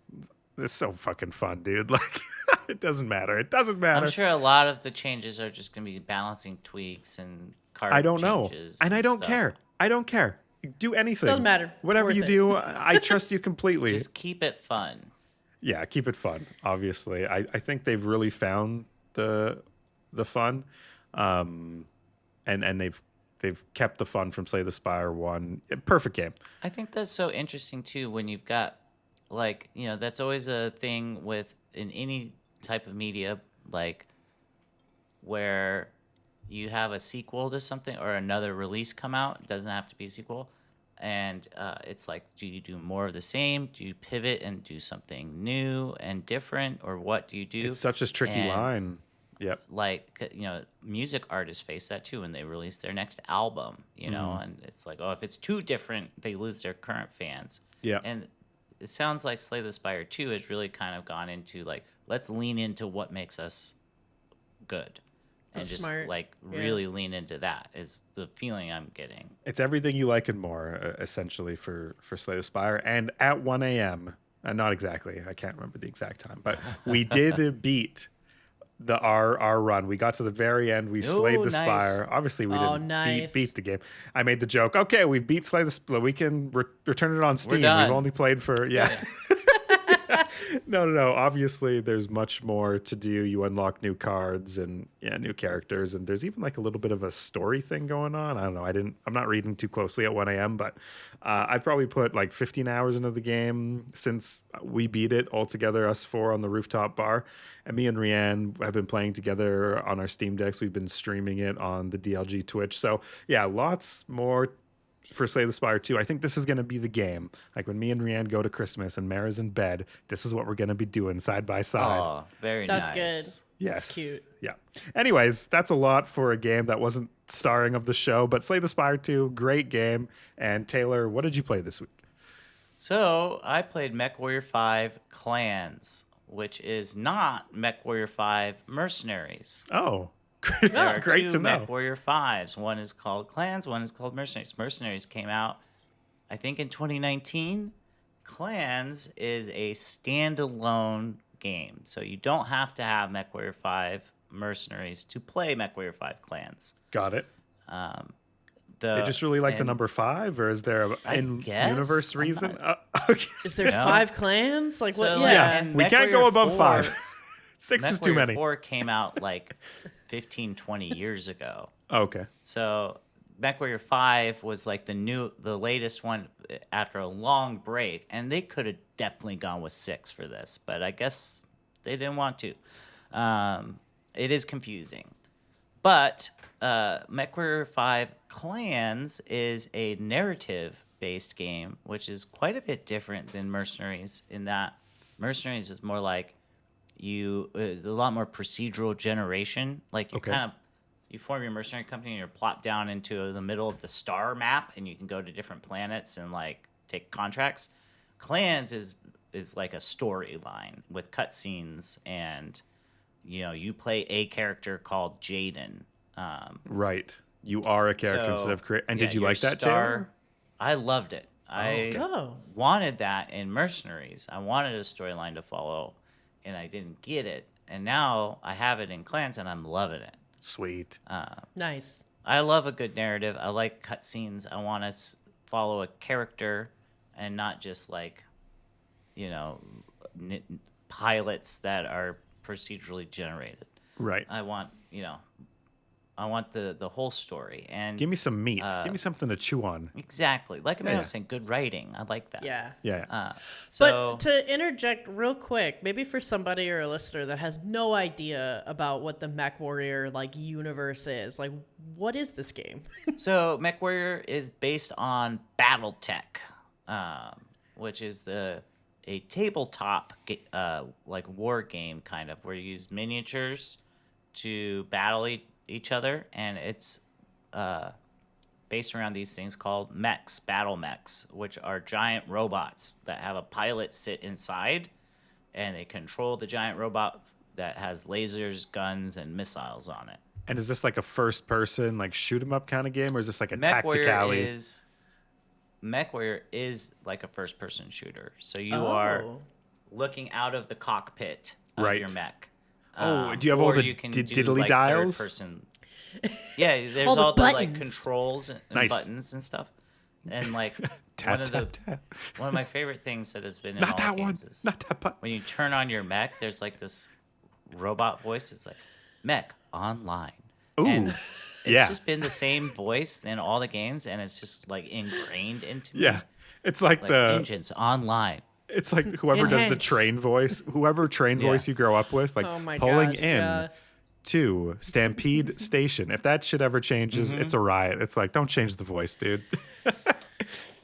it's so fucking fun, dude. Like it doesn't matter. I'm sure a lot of the changes are just gonna be balancing tweaks and card I don't changes know. And I don't care. Do anything. Doesn't matter. Whatever you do, I trust you completely. Just keep it fun. Yeah, keep it fun. Obviously. I think they've really found the fun. And they've kept the fun from Slay the Spire 1. Perfect game. I think that's so interesting too when you've got like, that's always a thing in any type of media, like where you have a sequel to something or another release come out. It doesn't have to be a sequel. And it's like, do you do more of the same? Do you pivot and do something new and different? Or what do you do? It's such a tricky line. Yep. Like, music artists face that too when they release their next album, and it's like, oh, if it's too different, they lose their current fans. Yeah. And it sounds like Slay the Spire 2 has really kind of gone into like, let's lean into what makes us good. That's and just smart. Really lean into that is the feeling I'm getting. It's everything you like and more, essentially, for Slay the Spire. And at 1 a.m., not exactly, I can't remember the exact time, but we did beat our run. We got to the very end. We slayed the Spire. Obviously, we didn't beat the game. I made the joke. Okay, we beat Slay the Spire. We can return it on Steam. We've only played for No. Obviously, there's much more to do. You unlock new cards and new characters, and there's even like a little bit of a story thing going on. I don't know. I'm not reading too closely at 1 a.m., but I probably put like 15 hours into the game since we beat it all together, us 4 on the rooftop bar. And me and Rianne have been playing together on our Steam Decks. We've been streaming it on the DLG Twitch. So yeah, lots more for Slay the Spire 2. I think this is going to be the game. Like when me and Rianne go to Christmas and Mara's in bed, this is what we're going to be doing side by side. Oh, very That's nice. That's good. Yes. That's cute. Yeah. Anyways, that's a lot for a game that wasn't starring of the show, but Slay the Spire 2, great game. And Taylor, what did you play this week? So I played MechWarrior 5 Clans, which is not MechWarrior 5 Mercenaries. Oh, There are great two to know. MechWarrior 5s. One is called Clans, one is called Mercenaries. Mercenaries came out, I think, in 2019. Clans is a standalone game, so you don't have to have MechWarrior 5 Mercenaries to play MechWarrior 5 Clans. Got it. They They just really like the number 5, or is there I an guess. universe I'm reason? not- Okay. Is there No. 5 clans? Like So, what? like, Yeah. in We can't MechWarrior go above 4 5. 6 is too MechWarrior many. 4 came out like 15, 20 years ago. Okay. So MechWarrior 5 was like the latest one after a long break, and they could have definitely gone with 6 for this, but I guess they didn't want to. It is confusing. But MechWarrior 5 Clans is a narrative-based game, which is quite a bit different than Mercenaries in that Mercenaries is more like a lot more procedural generation. Like you form your mercenary company and you're plopped down into the middle of the star map, and you can go to different planets and like take contracts. Clans is like a storyline with cutscenes, and you play a character called Jaden. Right. You are a character instead of create. And did you your like that, Taylor? I loved it. I Oh. wanted that in Mercenaries. I wanted a storyline to follow, and I didn't get it. And now I have it in Clans, and I'm loving it. Sweet. Nice. I love a good narrative. I like cutscenes. I want to follow a character and not just like, pilots that are procedurally generated. Right. I want the whole story. And Give me some meat. Give me something to chew on. exactly. Like I Yeah. was saying, good writing. I like that. Yeah. Yeah. So But to interject real quick, maybe for somebody or a listener that has no idea about what the MechWarrior like universe is, like what is this game? So MechWarrior is based on BattleTech, which is a tabletop like war game kind of where you use miniatures to battle each other, and it's based around these things called mechs, battle mechs, which are giant robots that have a pilot sit inside, and they control the giant robot that has lasers, guns, and missiles on it. And is this like a first person, like shoot 'em up kind of game, or is this like a tacticality? MechWarrior is like a first person shooter. So you Oh. are looking out of the cockpit of Right. your mech. Oh, do you have all or the you can diddly like dials? Third person. Yeah, there's All the all the like buttons. controls and Nice. buttons and stuff. And like Tap, one tap, tap. of my favorite things that has been in Not all that one. games is Not that button. when you turn on your mech, there's like this robot voice. It's like mech online. Ooh. And it's Yeah. just been the same voice in all the games, and it's just like ingrained into me. Yeah. It's like Like the engines online. it's like whoever does the Enhance. train voice, whoever train Yeah. voice you grow up with, like Oh my pulling gosh, in yeah. to Stampede Station. If that shit ever changes, it's a riot. It's like, don't change the voice, dude.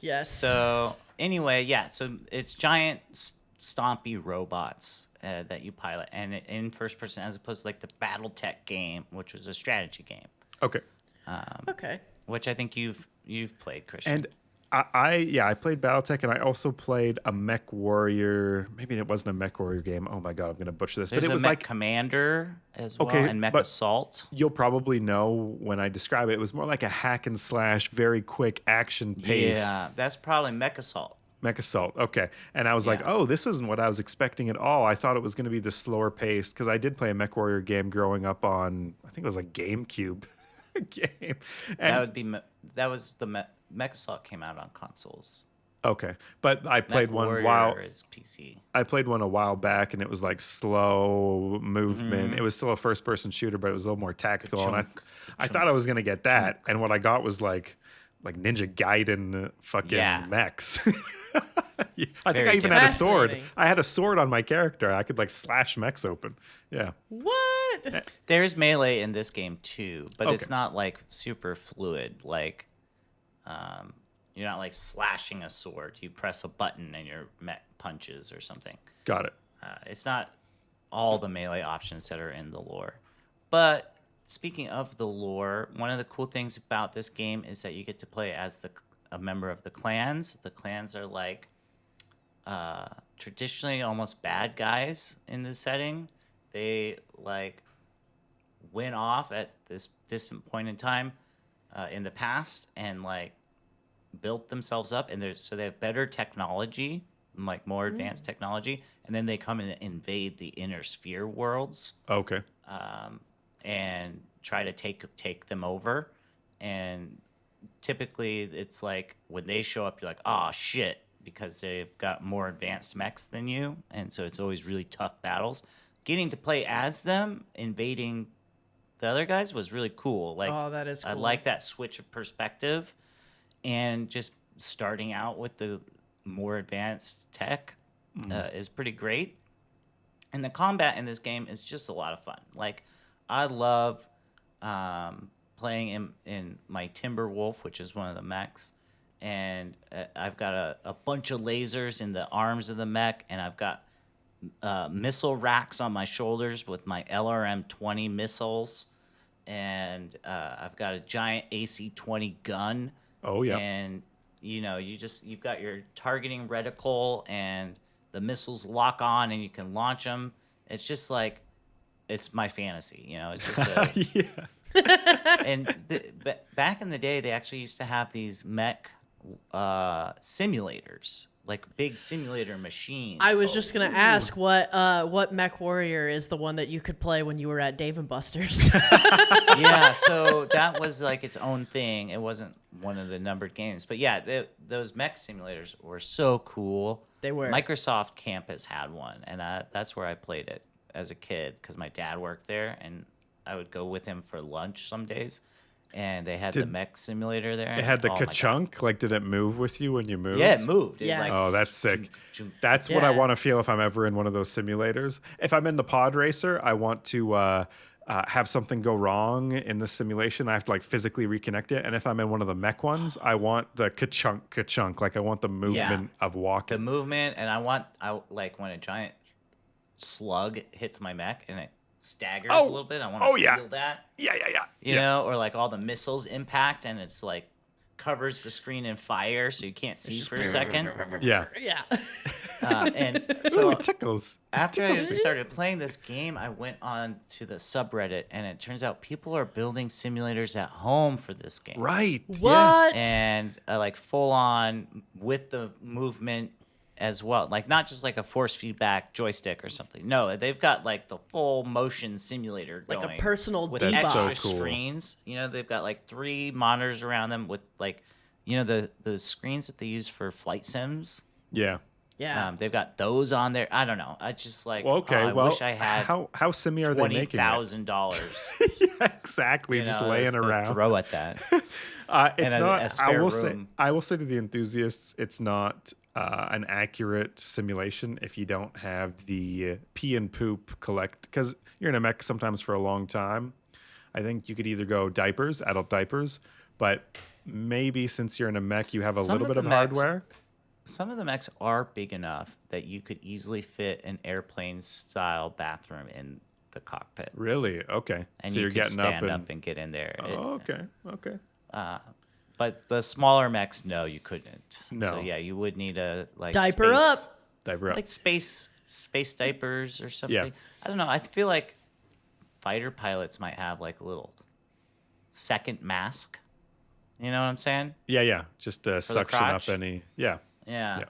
Yes. So anyway, yeah. So it's giant stompy robots that you pilot, and in first person, as opposed to like the BattleTech game, which was a strategy game, Okay. okay. which I think you've played, Christian. And I played BattleTech, and I also played a MechWarrior. Maybe it wasn't a MechWarrior game. Oh my god, I'm gonna butcher this. There's but it a was Mech like Commander as well, Okay, and Mech but- Assault. you'll probably know when I describe it. It was more like a hack and slash, very quick action paced Yeah, that's probably Mech Assault. Mech Assault. Okay, and I was like, Yeah. oh, this isn't what I was expecting at all. I thought it was going to be the slower paced because I did play a MechWarrior game growing up on, I think it was like GameCube game. And That was the Mech Assault came out on consoles. okay, but I played one MechWarrior is PC. I played one a while back, and it was like slow movement. It was still a first person shooter, but it was a little more tactical. And I thought I was going to get that, and what I got was like Ninja Gaiden fucking Yeah. mechs. I think Very I even had a sword. Fascinating. I had a sword on my character. I could like slash mechs open. Yeah. What? There's melee in this game too, but it's Okay. not like super fluid. Like, you're not like slashing a sword. You press a button and your mech punches or something. Got it. It's not all the melee options that are in the lore, but speaking of the lore, one of the cool things about this game is that you get to play as a member of the clans. The clans are like traditionally almost bad guys in this setting. They like went off at this distant point in time in the past and like built themselves up, and so they have better technology, like more advanced technology, and then they come and invade the inner sphere worlds. Okay. And try to take them over. And typically it's like when they show up, you're like, oh shit, because they've got more advanced mechs than you. And so it's always really tough battles. Getting to play as them, invading the other guys was really cool. Like, Oh, that is cool. I like that switch of perspective, and just starting out with the more advanced tech is pretty great. And the combat in this game is just a lot of fun. Like, I love playing in my Timberwolf, which is one of the mechs, and I've got a bunch of lasers in the arms of the mech, and I've got missile racks on my shoulders with my LRM-20 missiles, and I've got a giant AC-20 gun. Oh yeah. And you've got your targeting reticle, and the missiles lock on, and you can launch them. It's just like, it's my fantasy, It's just Yeah. and back in the day, they actually used to have these mech simulators, like big simulator machines. I was just gonna ask what MechWarrior is the one that you could play when you were at Dave and Buster's. Yeah, so that was like its own thing. It wasn't one of the numbered games, but yeah, those mech simulators were so cool. They were. Microsoft Campus had one, and that's where I played it as a kid because my dad worked there, and I would go with him for lunch some days. And they had the mech simulator there. It had the ka-chunk. Like, did it move with you when you moved? Yeah, it moved. Yes. Oh, that's sick. That's what I want to feel if I'm ever in one of those simulators. If I'm in the pod racer, I want to have something go wrong in the simulation. I have to like physically reconnect it. And if I'm in one of the mech ones, I want the ka-chunk. Like, I want the movement of walking. The movement, and I like when a giant slug hits my mech and it staggers a little bit. I want to feel that. Yeah. You know, or like all the missiles impact and it's like covers the screen in fire so you can't see for a second. Yeah. Yeah. And so it tickles. After I started playing this game, I went on to the subreddit, and it turns out people are building simulators at home for this game. Right. What? Yes. And like full on with the movement as well. Like not just like a force feedback joystick or something. No, they've got like the full motion simulator going. Like a personal with That's extra so cool. screens. They've got like 3 monitors around them with like, the screens that they use for flight sims. Yeah. Yeah. They've got those on there. I don't know. I just like, Well, okay. I wish I had how simmy are they making it? $20,000. Yeah, exactly. Just laying around. Throw at that. It's and not. a spare room. I will say to the enthusiasts, it's not an accurate simulation if you don't have the pee and poop collect, because you're in a mech sometimes for a long time. I think you could either go diapers, adult diapers, but maybe since you're in a mech, you have a little bit of hardware. Some of the mechs are big enough that you could easily fit an airplane-style bathroom in the cockpit. Really? Okay. And so you you're could getting stand up and get in there. Oh, okay. But the smaller mechs, no, you couldn't. No. So yeah, you would need a like Diaper up. Diaper up. like space diapers or something. Yeah. I don't know. I feel like fighter pilots might have like a little second mask. You know what I'm saying? Yeah. Just suction up crotch? any. Yeah. Yeah.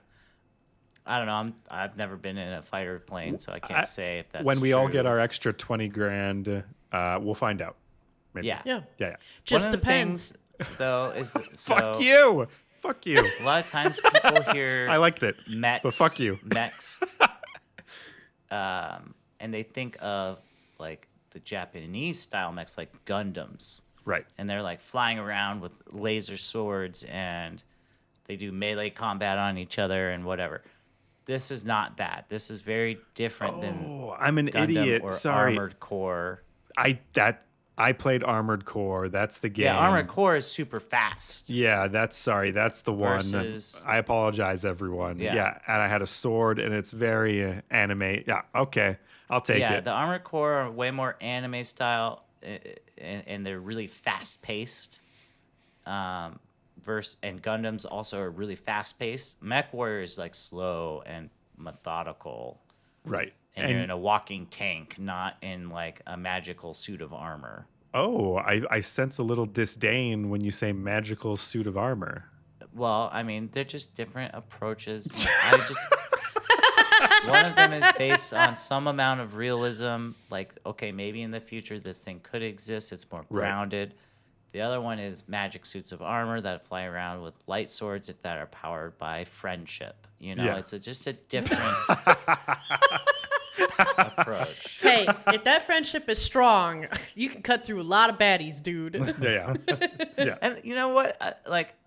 I don't know. I've never been in a fighter plane, so I can't say if that's when we all true. get our extra 20 grand, we'll find out. Maybe. Yeah. Yeah. Just One of the depends. things, though, is so Fuck you. A lot of times people hear I liked it. mechs, But fuck you. mechs, and they think of like the Japanese style mechs, like Gundams, Right. and they're like flying around with laser swords and they do melee combat on each other and whatever. This is not that. This is very different than Oh, I'm an Gundam idiot. or Sorry. Armored Core. I played Armored Core. That's the game. Yeah, Armored Core is super fast. Yeah, that's the one. Versus- I apologize, everyone. Yeah. And I had a sword, and it's very anime. Yeah, okay, I'll take Yeah, it. the Armored Core are way more anime style and they're really fast paced. And Gundams also are really fast paced. MechWarrior is like slow and methodical. Right. And you're in a walking tank, not in like a magical suit of armor. Oh, I sense a little disdain when you say magical suit of armor. Well, I mean, they're just different approaches. One of them is based on some amount of realism. Like, okay, maybe in the future this thing could exist. It's more grounded. Right. The other one is magic suits of armor that fly around with light swords that are powered by friendship. You know, it's just a different approach. Hey, if that friendship is strong, you can cut through a lot of baddies, dude. Yeah. And you know what?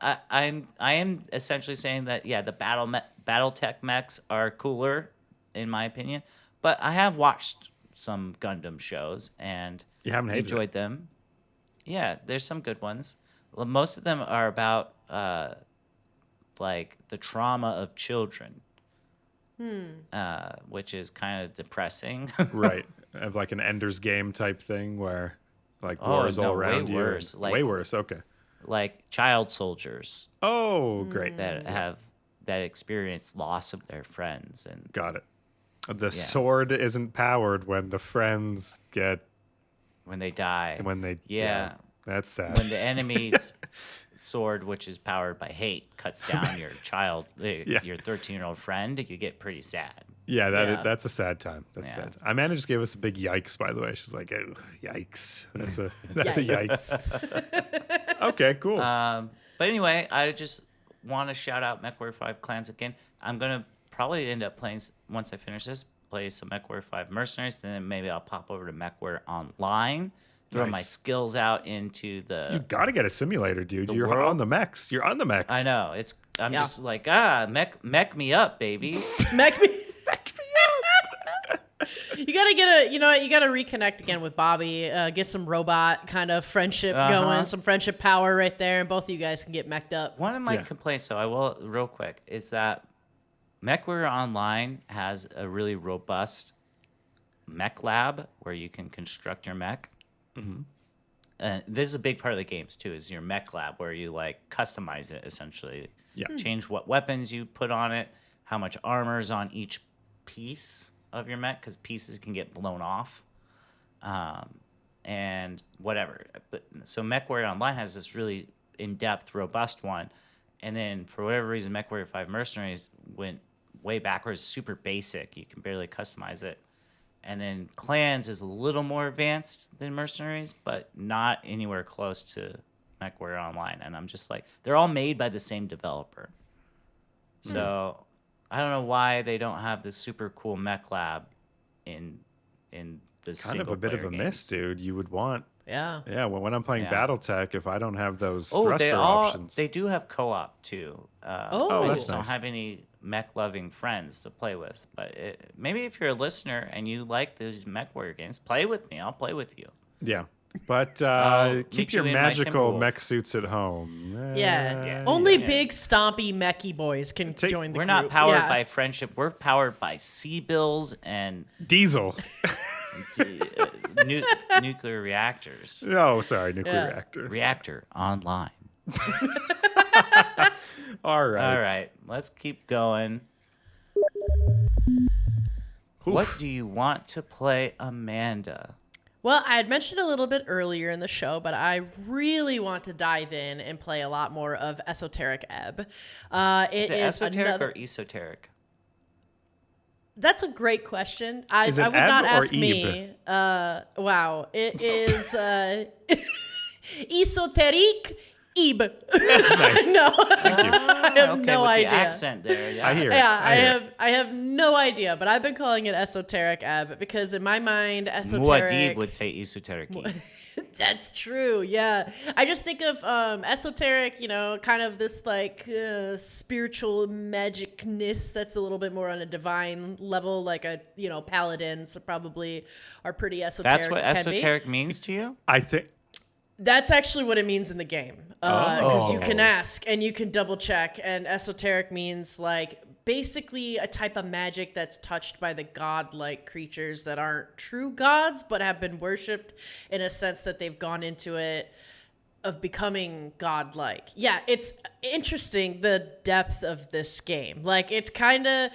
I am essentially saying that the BattleTech mechs are cooler, in my opinion. But I have watched some Gundam shows and you haven't enjoyed them. Yeah, there's some good ones. Well, most of them are about like the trauma of children. Which is kind of depressing. Right. Of like an Ender's Game type thing where like war is all around you. Worse. Way worse. Okay. Like child soldiers. Oh, great. That experience loss of their friends. And got it. The sword isn't powered when the friends when they die. Yeah. That's sad. When the enemy's sword, which is powered by hate, cuts down your child, your 13-year-old friend, you get pretty sad. Yeah, that's a sad time. That's sad. Amanda just gave us a big yikes, by the way. She's like, oh, yikes. That's a yikes. Okay, cool. But anyway, I just want to shout out MechWarrior 5 Clans again. I'm going to probably end up playing, once I finish this, play some MechWarrior 5 Mercenaries, and then maybe I'll pop over to MechWarrior Online. Throw my skills out into the. You got to get a simulator, dude. You're world. On the mechs. You're on the mechs. I know. I'm just like mech me up, baby. Mech me up. You gotta get you gotta reconnect again with Bobby. Get some robot kind of friendship going, some friendship power right there, and both of you guys can get meched up. One of my complaints, though, I will real quick, is that MechWarrior Online has a really robust mech lab where you can construct your mech. Mm-hmm. This is a big part of the games too, is your mech lab where you like customize it essentially. Yeah. Change what weapons you put on it, how much armor is on each piece of your mech, because pieces can get blown off, and whatever. But so MechWarrior Online has this really in-depth, robust one, and then for whatever reason, MechWarrior 5 Mercenaries went way backwards, super basic. You can barely customize it. And then Clans is a little more advanced than Mercenaries, but not anywhere close to MechWarrior Online. And I'm just like, they're all made by the same developer. So I don't know why they don't have this super cool mech lab in the single player kind of a bit of a miss, dude. You would want. Yeah. Yeah. Well, when I'm playing BattleTech, if I don't have those thruster options, they do have co-op too. I just don't have any mech-loving friends to play with. But maybe if you're a listener and you like these MechWarrior games, play with me. I'll play with you. Yeah. But keep your magical mech suits at home. Only big, stompy, mechy boys can join the group. We're not powered by friendship. We're powered by C-bills and diesel. Nuclear reactors. Oh, sorry, nuclear reactors. Reactor Online. All right. Let's keep going. What do you want to play, Amanda? Well, I had mentioned a little bit earlier in the show, but I really want to dive in and play a lot more of Esoteric Ebb. Is it esoteric or esoteric? That's a great question. I would not ask me. Wow. It is Esoteric Ebb. Nice. No. Thank you. I have no with idea. The accent there. Yeah. I hear it. Yeah, I have no idea, but I've been calling it Esoteric Ebb because in my mind, esoteric. Muad'Dib would say esoteric. That's true. Yeah, I just think of esoteric, kind of this like spiritual magicness that's a little bit more on a divine level, like paladins probably are pretty esoteric. That's what esoteric means to you? I think. That's actually what it means in the game. Because you can ask and you can double check, and esoteric means like basically a type of magic that's touched by the godlike creatures that aren't true gods, but have been worshipped in a sense that they've gone into it of becoming godlike. Yeah, it's interesting the depth of this game. Like, it's kind of,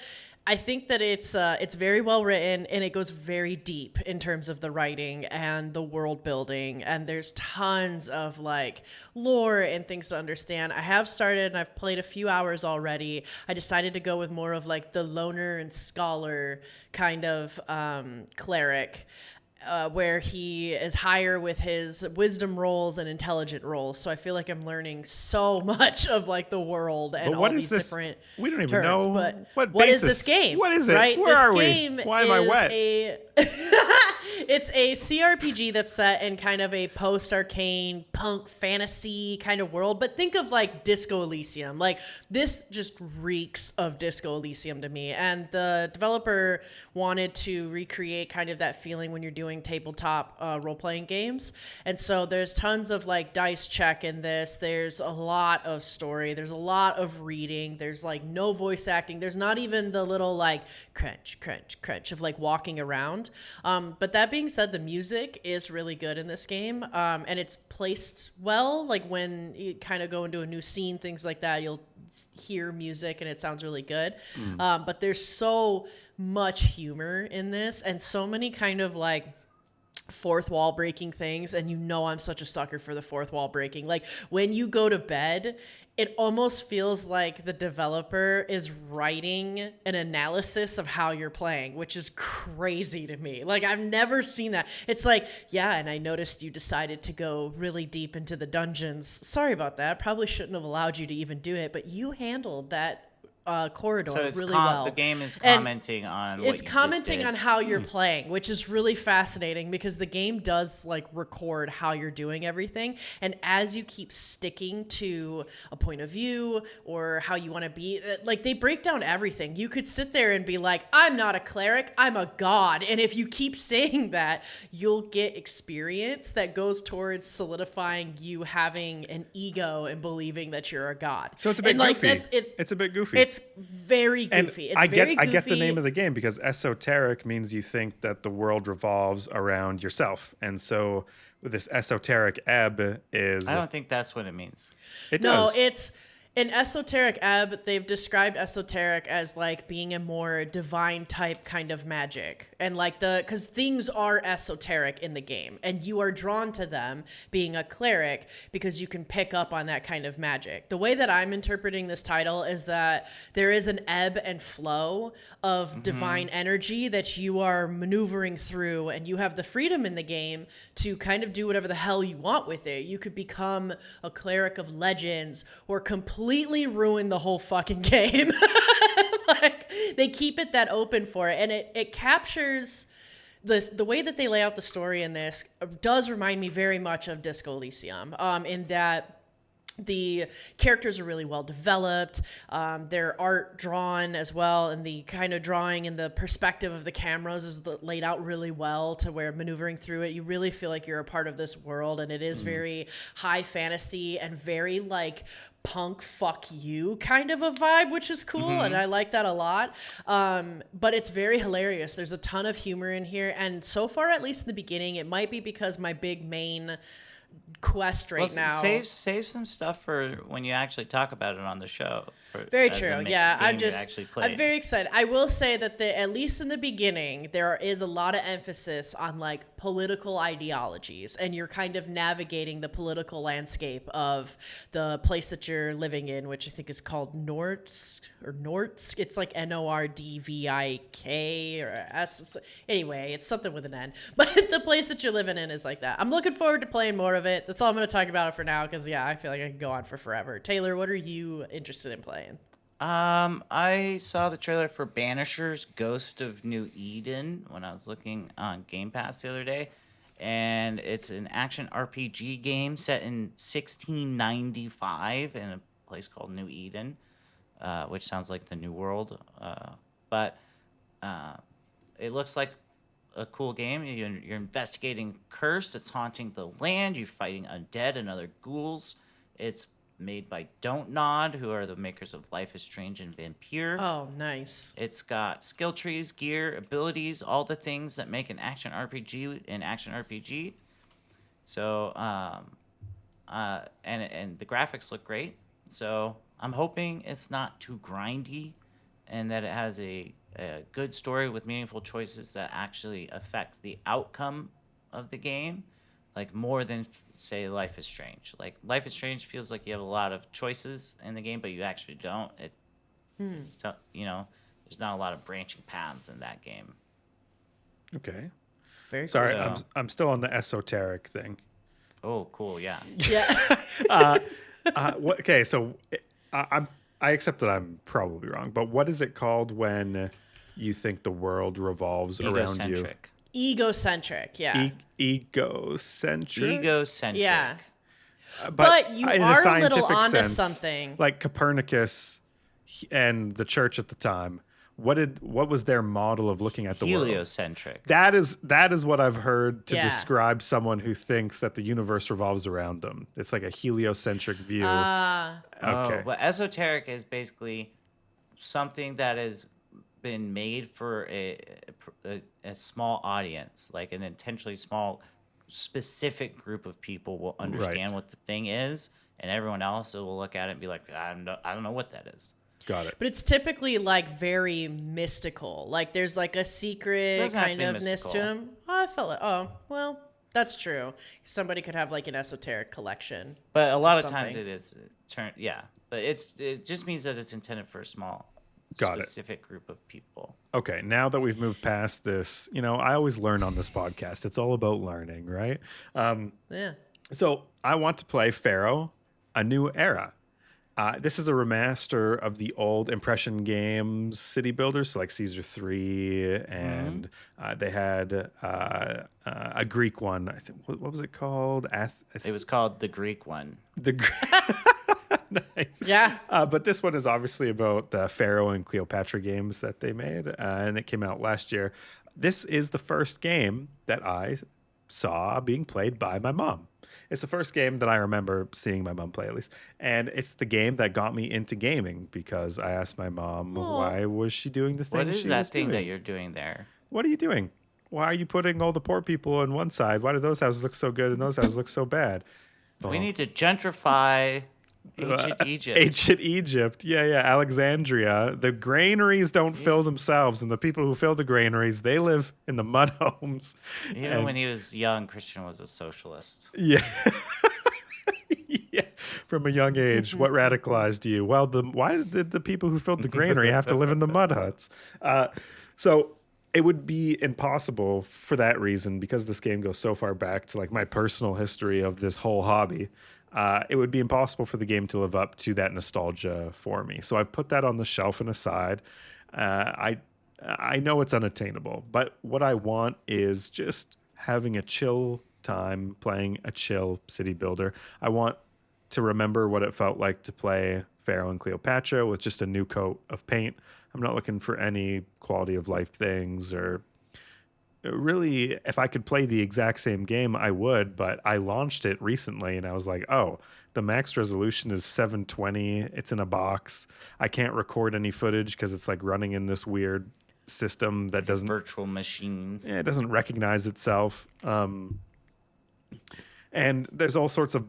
I think that it's very well written, and it goes very deep in terms of the writing and the world building, and there's tons of like lore and things to understand. I have started and I've played a few hours already. I decided to go with more of like the loner and scholar kind of cleric. Where he is higher with his wisdom rolls and intelligent rolls. So I feel like I'm learning so much of like the world and all these different We don't even turns. know But what is this game? What is it? Right? Where this are game we? Why am I wet? It's a CRPG that's set in kind of a post-arcane punk fantasy kind of world. But think of like Disco Elysium. Like, this just reeks of Disco Elysium to me. And the developer wanted to recreate kind of that feeling when you're doing tabletop role-playing games. And so there's tons of like dice check in this. There's a lot of story. There's a lot of reading. There's like no voice acting. There's not even the little like crunch, crunch, crunch of like walking around. But that being said, the music is really good in this game. And it's placed well. Like, when you kind of go into a new scene, things like that, you'll hear music and it sounds really good. But there's so much humor in this, and so many kind of like fourth wall breaking things. And you know, I'm such a sucker for the fourth wall breaking. Like, when you go to bed, it almost feels like the developer is writing an analysis of how you're playing, which is crazy to me. Like, I've never seen that. It's like, yeah, and I noticed you decided to go really deep into the dungeons. Sorry about that. Probably shouldn't have allowed you to even do it, but you handled that corridor really well. The game is commenting on what it's you commenting just did. on how you're playing, which is really fascinating because the game does like record how you're doing everything. And as you keep sticking to a point of view or how you want to be, like, they break down everything. You could sit there and be like, I'm not a cleric, I'm a god. And if you keep saying that, you'll get experience that goes towards solidifying you having an ego and believing that you're a god. So it's a bit goofy. It's a bit goofy. It's very goofy. I get the name of the game because esoteric means you think that the world revolves around yourself. And so this esoteric ebb is... I don't think that's what it means. It does. No, it's... In Esoteric Ebb, they've described esoteric as like being a more divine type kind of magic. And like because things are esoteric in the game and you are drawn to them being a cleric because you can pick up on that kind of magic. The way that I'm interpreting this title is that there is an ebb and flow of divine energy that you are maneuvering through, and you have the freedom in the game to kind of do whatever the hell you want with it. You could become a cleric of legends or completely ruin the whole fucking game. Like, they keep it that open for it, and it captures the way that they lay out the story in this does remind me very much of Disco Elysium, in that the characters are really well developed. Their art drawn as well, and the kind of drawing and the perspective of the cameras is laid out really well to where maneuvering through it, you really feel like you're a part of this world. And it is very high fantasy and very like punk fuck you kind of a vibe, which is cool. And I like that a lot. But it's very hilarious. There's a ton of humor in here. And so far, at least in the beginning, it might be because my big main quest now. Save some stuff for when you actually talk about it on the show. Very true. Yeah, I'm very excited. I will say that at least in the beginning, there is a lot of emphasis on like political ideologies, and you're kind of navigating the political landscape of the place that you're living in, which I think is called Nortsk. It's like Nordvik or S. Anyway, it's something with an N. But the place that you're living in is like that. I'm looking forward to playing more of it. That's all I'm going to talk about it for now, because I feel like I can go on for forever. Taylor, what are you interested in playing? I saw the trailer for Banishers Ghost of New Eden when I was looking on Game Pass the other day, and it's an action RPG game set in 1695 in a place called New Eden, which sounds like the New World, but it looks like a cool game. You're investigating curse that's haunting the land. You're fighting undead and other ghouls. It's made by Don't Nod, who are the makers of Life is Strange and Vampire. Oh, nice. It's got skill trees, gear, abilities, all the things that make an action RPG an action RPG. So, and the graphics look great. So I'm hoping it's not too grindy, and that it has a good story with meaningful choices that actually affect the outcome of the game, like more than say Life is Strange. Like Life is Strange feels like you have a lot of choices in the game, but you actually don't. There's not a lot of branching paths in that game. Okay. Very Sorry, So- I'm still on the esoteric thing. Oh, cool, yeah. Yeah. Okay, so I accept that I'm probably wrong, but what is it called when you think the world revolves around you? Egocentric. Egocentric. Yeah. Egocentric. Egocentric. Yeah. But you in are a little scientific onto sense, something. Like Copernicus and the church at the time. What was their model of looking at the world? Heliocentric. That is what I've heard to Yeah. describe someone who thinks that the universe revolves around them. It's like a heliocentric view. Okay. But esoteric is basically something that has been made for a small audience, like an intentionally small, specific group of people will understand what the thing is, and everyone else will look at it and be like, I don't know what that is. Got it. But it's typically like very mystical. Like there's like a secret Doesn't have to kind be ofness mystical. to him. Oh, I felt like, oh, well, that's true. Somebody could have like an esoteric collection. But a lot of times something. it is But it just means that it's intended for a small, Got it. specific group of people. Okay, now that we've moved past this, I always learn on this podcast. It's all about learning, right? Yeah. So I want to play Pharaoh, A New Era. This is a remaster of the old Impression Games city builders, so like Caesar 3, and they had a Greek one. I think what was it called? It was called the Greek one. The nice. Yeah. But this one is obviously about the Pharaoh and Cleopatra games that they made, and it came out last year. This is the first game that I saw being played by my mom. It's the first game that I remember seeing my mom play, at least. And it's the game that got me into gaming because I asked my mom, why was she doing the thing What is she that was thing doing? that you're doing there? What are you doing? Why are you putting all the poor people on one side? Why do those houses look so good and those houses look so bad? We need to gentrify ancient Egypt. Ancient Egypt. Yeah. Alexandria. The granaries don't fill themselves, and the people who fill the granaries, they live in the mud homes. Even when he was young, Christian was a socialist. Yeah. Yeah. From a young age, what radicalized you? Well, why did the people who filled the granary have to live in the mud huts? So it would be impossible for that reason, because this game goes so far back to like my personal history of this whole hobby. It would be impossible for the game to live up to that nostalgia for me. So I've put that on the shelf and aside. I know it's unattainable, but what I want is just having a chill time playing a chill city builder. I want to remember what it felt like to play Pharaoh and Cleopatra with just a new coat of paint. I'm not looking for any quality of life things, or really, if I could play the exact same game, I would, but I launched it recently and I was like, oh, the max resolution is 720. It's in a box. I can't record any footage because it's like running in this weird system that doesn't Virtual machine. it doesn't recognize itself. And there's all sorts of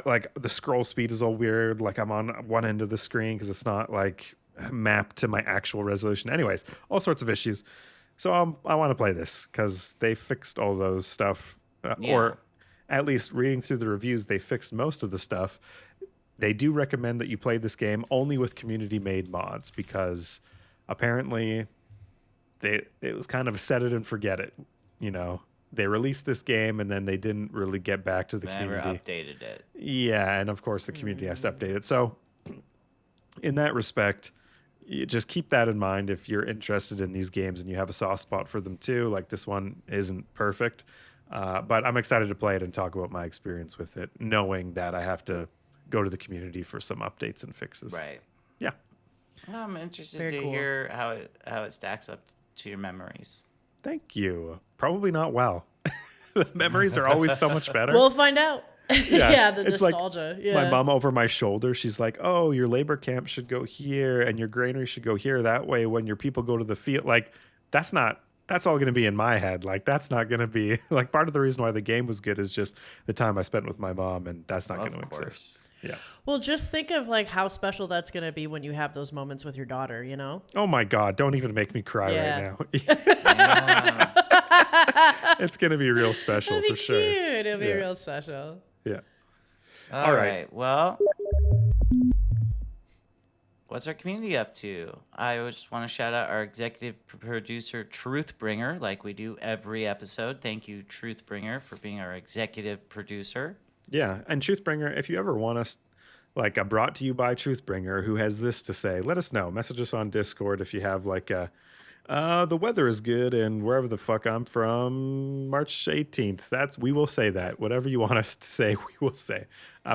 like the scroll speed is all weird. Like I'm on one end of the screen because it's not like mapped to my actual resolution. Anyways, all sorts of issues. So I want to play this because they fixed all those stuff, or at least reading through the reviews, they fixed most of the stuff. They do recommend that you play this game only with community-made mods because apparently it was kind of a set it and forget it. They released this game and then they didn't really get back to the Never community. updated it. Yeah, and of course the community has to update it. So in that respect, you just keep that in mind if you're interested in these games and you have a soft spot for them too. Like this one isn't perfect, but I'm excited to play it and talk about my experience with it, knowing that I have to go to the community for some updates and fixes. Right. Yeah. I'm interested Very to cool. hear how it stacks up to your memories. Thank you. Probably not well. The memories are always so much better. We'll find out. Yeah, the it's like nostalgia. my mom over my shoulder. She's like, "Oh, your labor camp should go here, and your granary should go here. That way, when your people go to the field, like that's all going to be in my head. Like that's not going to be like part of the reason why the game was good is just the time I spent with my mom, and that's not going to exist. Yeah. Well, just think of like how special that's going to be when you have those moments with your daughter, you know? Oh my God. Don't even make me cry right now. It's going to be real special It'll be for sure. Cute. It'll be real special. Yeah. All right. Well, what's our community up to? I just want to shout out our executive producer, Truthbringer, like we do every episode. Thank you, Truthbringer, for being our executive producer. Yeah, and Truthbringer, if you ever want us, like a brought to you by Truthbringer, who has this to say, let us know. Message us on Discord if you have like the weather is good and wherever the fuck I'm from, March 18th. We will say that. Whatever you want us to say, we will say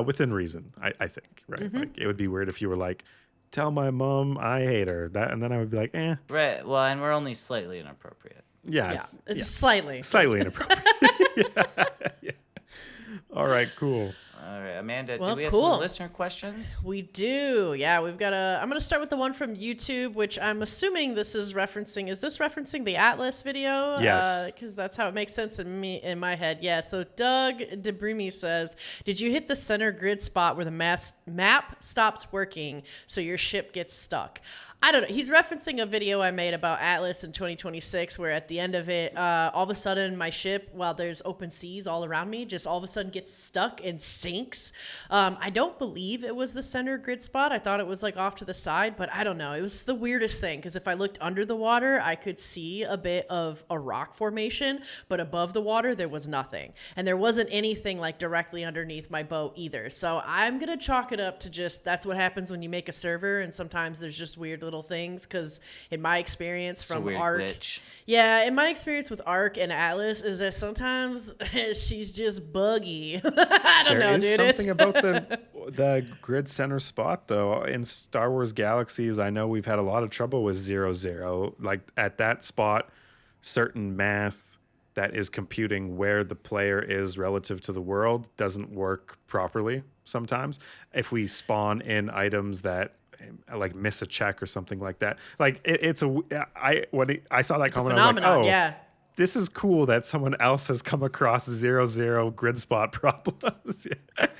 within reason. I think, right? Mm-hmm. Like it would be weird if you were like, tell my mom I hate her. And then I would be like, eh. Right. Well, and we're only slightly inappropriate. Yeah, It's slightly inappropriate. Yeah. All right, cool. All right, Amanda, Well, do we have cool. some listener questions? We do. Yeah, we've got I'm going to start with the one from YouTube, which I'm assuming this is referencing. Is this referencing the Atlas video? Yes. Because that's how it makes sense in my head. Yeah. So Doug DeBrumi says, did you hit the center grid spot where the map stops working so your ship gets stuck? I don't know. He's referencing a video I made about Atlas in 2026 where at the end of it, all of a sudden my ship, while there's open seas all around me, just all of a sudden gets stuck and sinks. I don't believe it was the center grid spot. I thought it was like off to the side, but I don't know. It was the weirdest thing because if I looked under the water, I could see a bit of a rock formation, but above the water, there was nothing. And there wasn't anything like directly underneath my boat either. So I'm going to chalk it up to just that's what happens when you make a server and sometimes there's just weird little things because in my experience from Ark, in my experience with Ark and Atlas is that sometimes she's just buggy. I don't know, dude. There is something about the grid center spot though. In Star Wars Galaxies, I know we've had a lot of trouble with 0-0. Like at that spot, certain math that is computing where the player is relative to the world doesn't work properly sometimes. If we spawn in items that like miss a check or something like that, like when I saw that comment, I was like, oh, this is cool that someone else has come across 0-0 grid spot problems.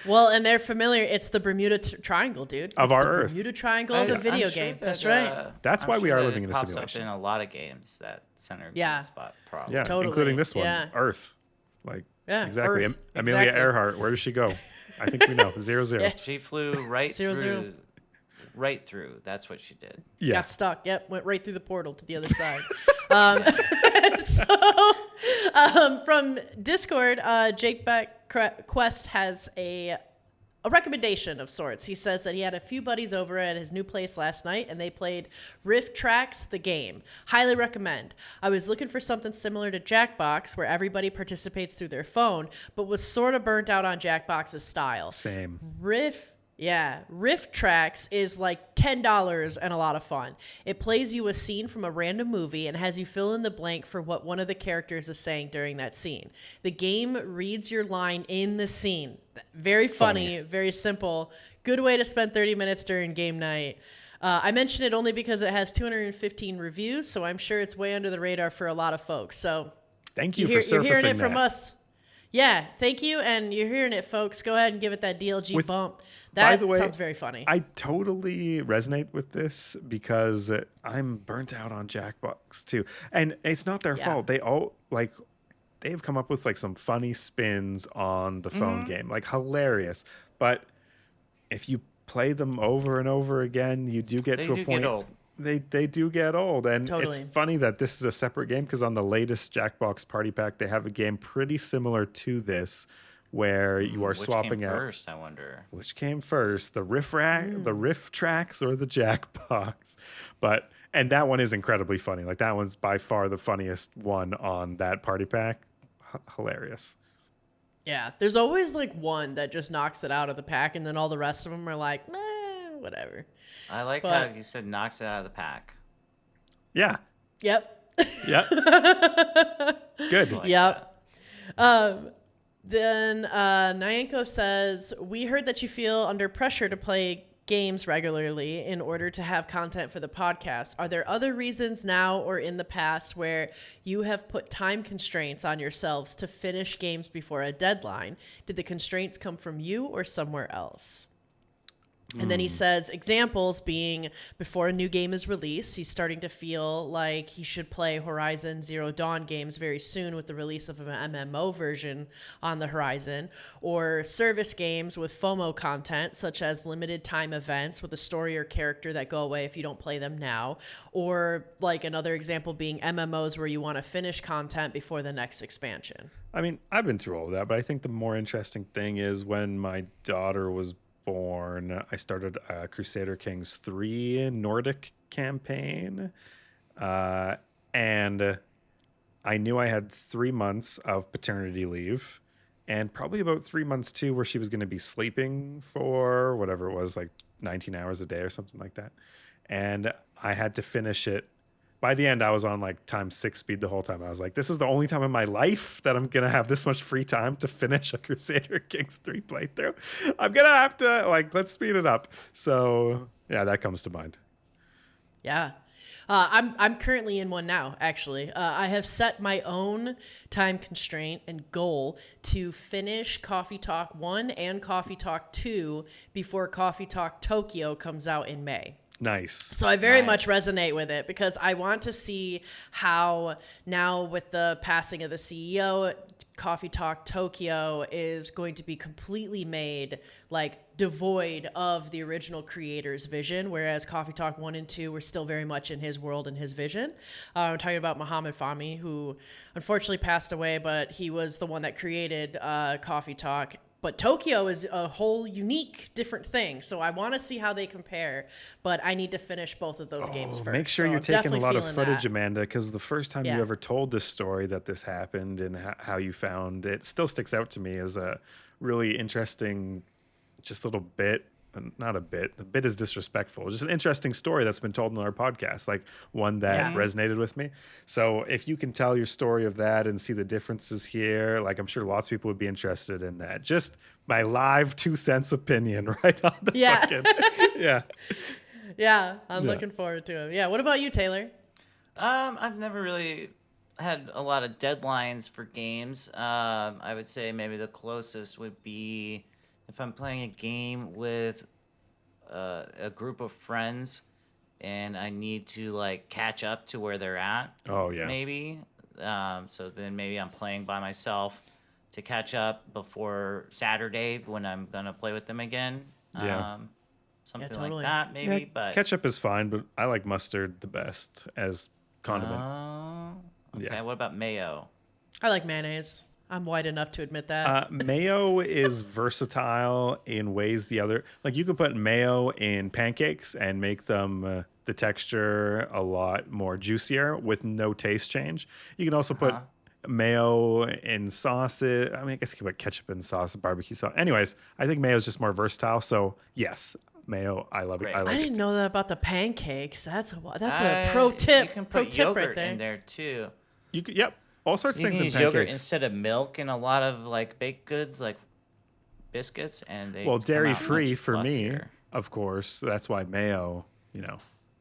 Well, and they're familiar. It's the Bermuda Triangle, dude. Of our Earth. Bermuda Triangle of the video game. That's right. That's why we are living in a simulation. Pops up in a lot of games, that center grid spot problem. Yeah, totally. Including this one, Earth. Like, exactly. Earth. Amelia Earhart, where does she go? I think we know. 0-0. Yeah. She flew right 0-0. Right through. That's what she did. Yeah. Got stuck. Yep. Went right through the portal to the other side. From Discord, Jake Beck Quest has a recommendation of sorts. He says that he had a few buddies over at his new place last night and they played Rift Tracks, the game. Highly recommend. I was looking for something similar to Jackbox where everybody participates through their phone, but was sort of burnt out on Jackbox's style. Same. Rift Tracks is like $10 and a lot of fun. It plays you a scene from a random movie and has you fill in the blank for what one of the characters is saying during that scene. The game reads your line in the scene. Very funny, very simple. Good way to spend 30 minutes during game night. I mention it only because it has 215 reviews, so I'm sure it's way under the radar for a lot of folks. So thank you for surfacing You're hearing it from that. us. Yeah, thank you, and you're hearing it, folks. Go ahead and give it that DLG bump. By That the way, sounds very funny. I totally resonate with this because I'm burnt out on Jackbox too. And it's not their fault. They've come up with like some funny spins on the phone game, like hilarious. But if you play them over and over again, you do get to a point. Get old. They do get old. And it's funny that this is a separate game because on the latest Jackbox Party Pack, they have a game pretty similar to this where you are swapping out. Which came first, I wonder? Which came first, the Rift Tracks or the Jackbox? And that one is incredibly funny. Like that one's by far the funniest one on that party pack. Hilarious. Yeah, there's always like one that just knocks it out of the pack, and then all the rest of them are like, whatever. I like how you said knocks it out of the pack. Yeah. Yep. Yep. Good. Yep. Then Nyanko says, we heard that you feel under pressure to play games regularly in order to have content for the podcast. Are there other reasons now or in the past where you have put time constraints on yourselves to finish games before a deadline? Did the constraints come from you or somewhere else? And then he says examples being before a new game is released, he's starting to feel like he should play Horizon Zero Dawn games very soon with the release of an MMO version on the horizon, or service games with FOMO content, such as limited time events with a story or character that go away if you don't play them now, or like another example being MMOs where you want to finish content before the next expansion. I mean, I've been through all of that, but I think the more interesting thing is when my daughter was born, I started Crusader Kings 3 Nordic campaign. And I knew I had 3 months of paternity leave and probably about 3 months too, where she was going to be sleeping for whatever it was, like 19 hours a day or something like that. And I had to finish it. By the end, I was on like ×6 speed the whole time. I was like, this is the only time in my life that I'm going to have this much free time to finish a Crusader Kings 3 playthrough. I'm going to have to, like, let's speed it up. So, yeah, that comes to mind. Yeah. I'm currently in one now, actually. I have set my own time constraint and goal to finish Coffee Talk 1 and Coffee Talk 2 before Coffee Talk Tokyo comes out in May. Nice. So I very much resonate with it because I want to see how now with the passing of the CEO, Coffee Talk Tokyo is going to be completely made like devoid of the original creator's vision, whereas Coffee Talk 1 and 2 were still very much in his world and his vision. I'm talking about Muhammad Fahmy, who unfortunately passed away, but he was the one that created Coffee Talk. But Tokyo is a whole unique, different thing. So I want to see how they compare, but I need to finish both of those games first. Make sure so you're taking a lot of footage, that. Amanda, because the first time you ever told this story that this happened and how you found it still sticks out to me as a really interesting, just little bit. Not a bit. A bit is disrespectful. Just an interesting story that's been told in our podcast, like one that resonated with me. So if you can tell your story of that and see the differences here, like I'm sure lots of people would be interested in that. Just my live 2 cents opinion right on the fucking, Yeah, I'm looking forward to it. Yeah, what about you, Taylor? I've never really had a lot of deadlines for games. I would say maybe the closest would be if I'm playing a game with a group of friends and I need to like catch up to where they're at. Oh yeah. Maybe. So then maybe I'm playing by myself to catch up before Saturday when I'm gonna play with them again. Yeah. Something totally. like that maybe. Yeah, but ketchup is fine, but I like mustard the best as condiment. Okay. Yeah. What about mayo? I like mayonnaise. I'm white enough to admit that. Mayo is versatile in ways the other, like you can put mayo in pancakes and make them the texture a lot more juicier with no taste change. You can also put mayo in sauces. I mean, I guess you can put ketchup in sauce, barbecue sauce. Anyways, I think mayo is just more versatile. So yes, mayo, I love it. I like I didn't it. know that about the pancakes. That's a pro tip. You can pro put tip yogurt right there. in there too. You could, yep, all sorts of You things can in use yogurt pancakes. instead of milk in a lot of like baked goods, like biscuits, and they Well, come dairy out free much for me, fluffier. of course. That's why mayo,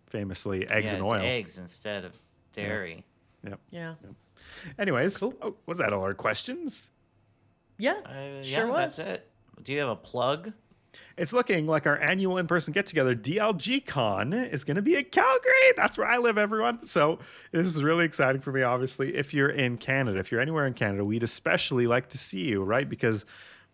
famously eggs and it's oil. eggs instead of dairy. Yep. Yeah. Anyways, Cool. was that all our questions? Yeah. Sure was. That's it. Do you have a plug? It's looking like our annual in-person get-together, DLG Con, is going to be in Calgary. That's where I live, everyone. So this is really exciting for me, obviously. If you're in Canada, if you're anywhere in Canada, we'd especially like to see you, right? Because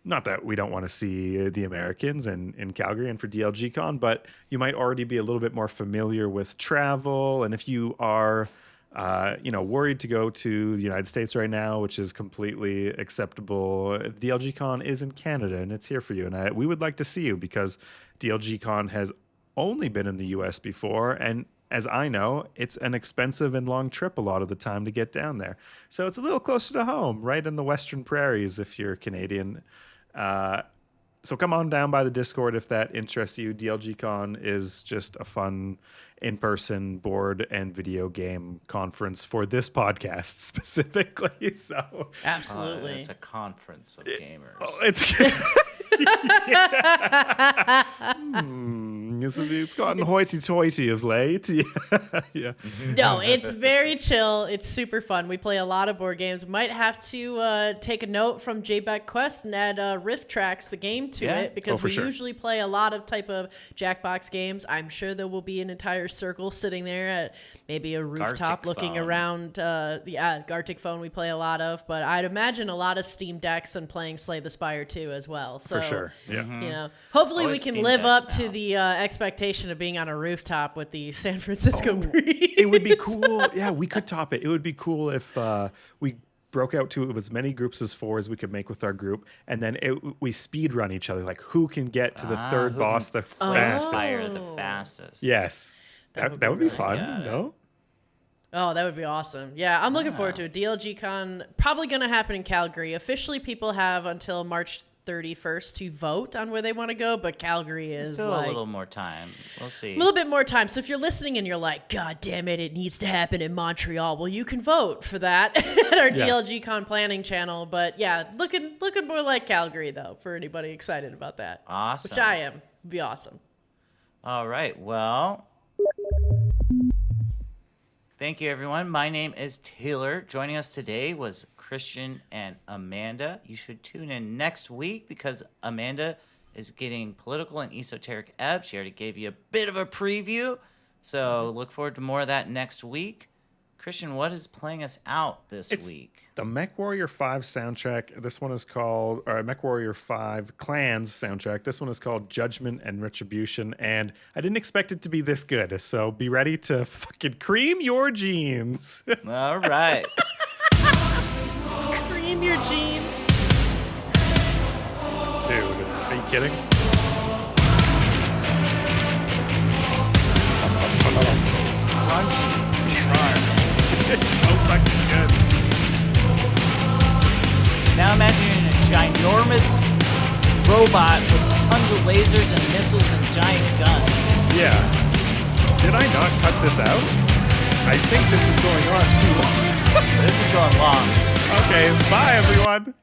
not that we don't want to see the Americans in Calgary and for DLG Con, but you might already be a little bit more familiar with travel. And if you are worried to go to the United States right now, which is completely acceptable, DLG Con is in Canada and it's here for you. And we would like to see you because DLG Con has only been in the US before. And as I know, it's an expensive and long trip a lot of the time to get down there. So it's a little closer to home, right in the Western Prairies if you're Canadian. So come on down by the Discord if that interests you. DLGCon is just a fun in-person board and video game conference for this podcast specifically. So Absolutely. It's a conference of gamers. It's gotten hoity-toity of late. Yeah. No, it's very chill. It's super fun. We play a lot of board games. Might have to take a note from JBack Quest and add Rift Tracks, the game, to it, because we usually play a lot of type of Jackbox games. I'm sure there will be an entire circle sitting there at maybe a rooftop looking around. The Gartic Phone we play a lot of, but I'd imagine a lot of Steam Decks and playing Slay the Spire too as well. So, for sure. Yeah. You know, hopefully Always we can Steam live Decks up now. to the expectation of being on a rooftop with the San Francisco breeze. It would be cool. Yeah, we could top it. It would be cool if we broke out to as many groups as 4 as we could make with our group, and then we speed run each other, like who can get to the third boss the fastest. Spire the fastest. Yes, that would be really fun. No. Oh, that would be awesome. Yeah, I'm looking forward to it. DLG Con, probably going to happen in Calgary. Officially, people have until March 31st to vote on where they want to go, but Calgary is Still like a little more time. We'll see. a little bit more time. So if you're listening and you're like, God damn it, it needs to happen in Montreal, well, you can vote for that at our DLG Con planning channel. But yeah, looking more like Calgary, though, for anybody excited about that. Awesome. Which I am. Would be awesome. All right. Well, thank you, everyone. My name is Taylor. Joining us today was Christian and Amanda. You should tune in next week because Amanda is getting political and Esoteric Ebb. She already gave you a bit of a preview. So look forward to more of that next week. Christian, what is playing us out this week? The MechWarrior 5 soundtrack. This one is called, or MechWarrior 5 Clans soundtrack. This one is called Judgment and Retribution, and I didn't expect it to be this good. So be ready to fucking cream your jeans. All right. Cream your jeans. Dude, are you kidding? Crunchy. It's so fucking good. Now imagine you're in a ginormous robot with tons of lasers and missiles and giant guns. Yeah. Did I not cut this out? I think this is going on too long. This is going long. Okay, bye everyone.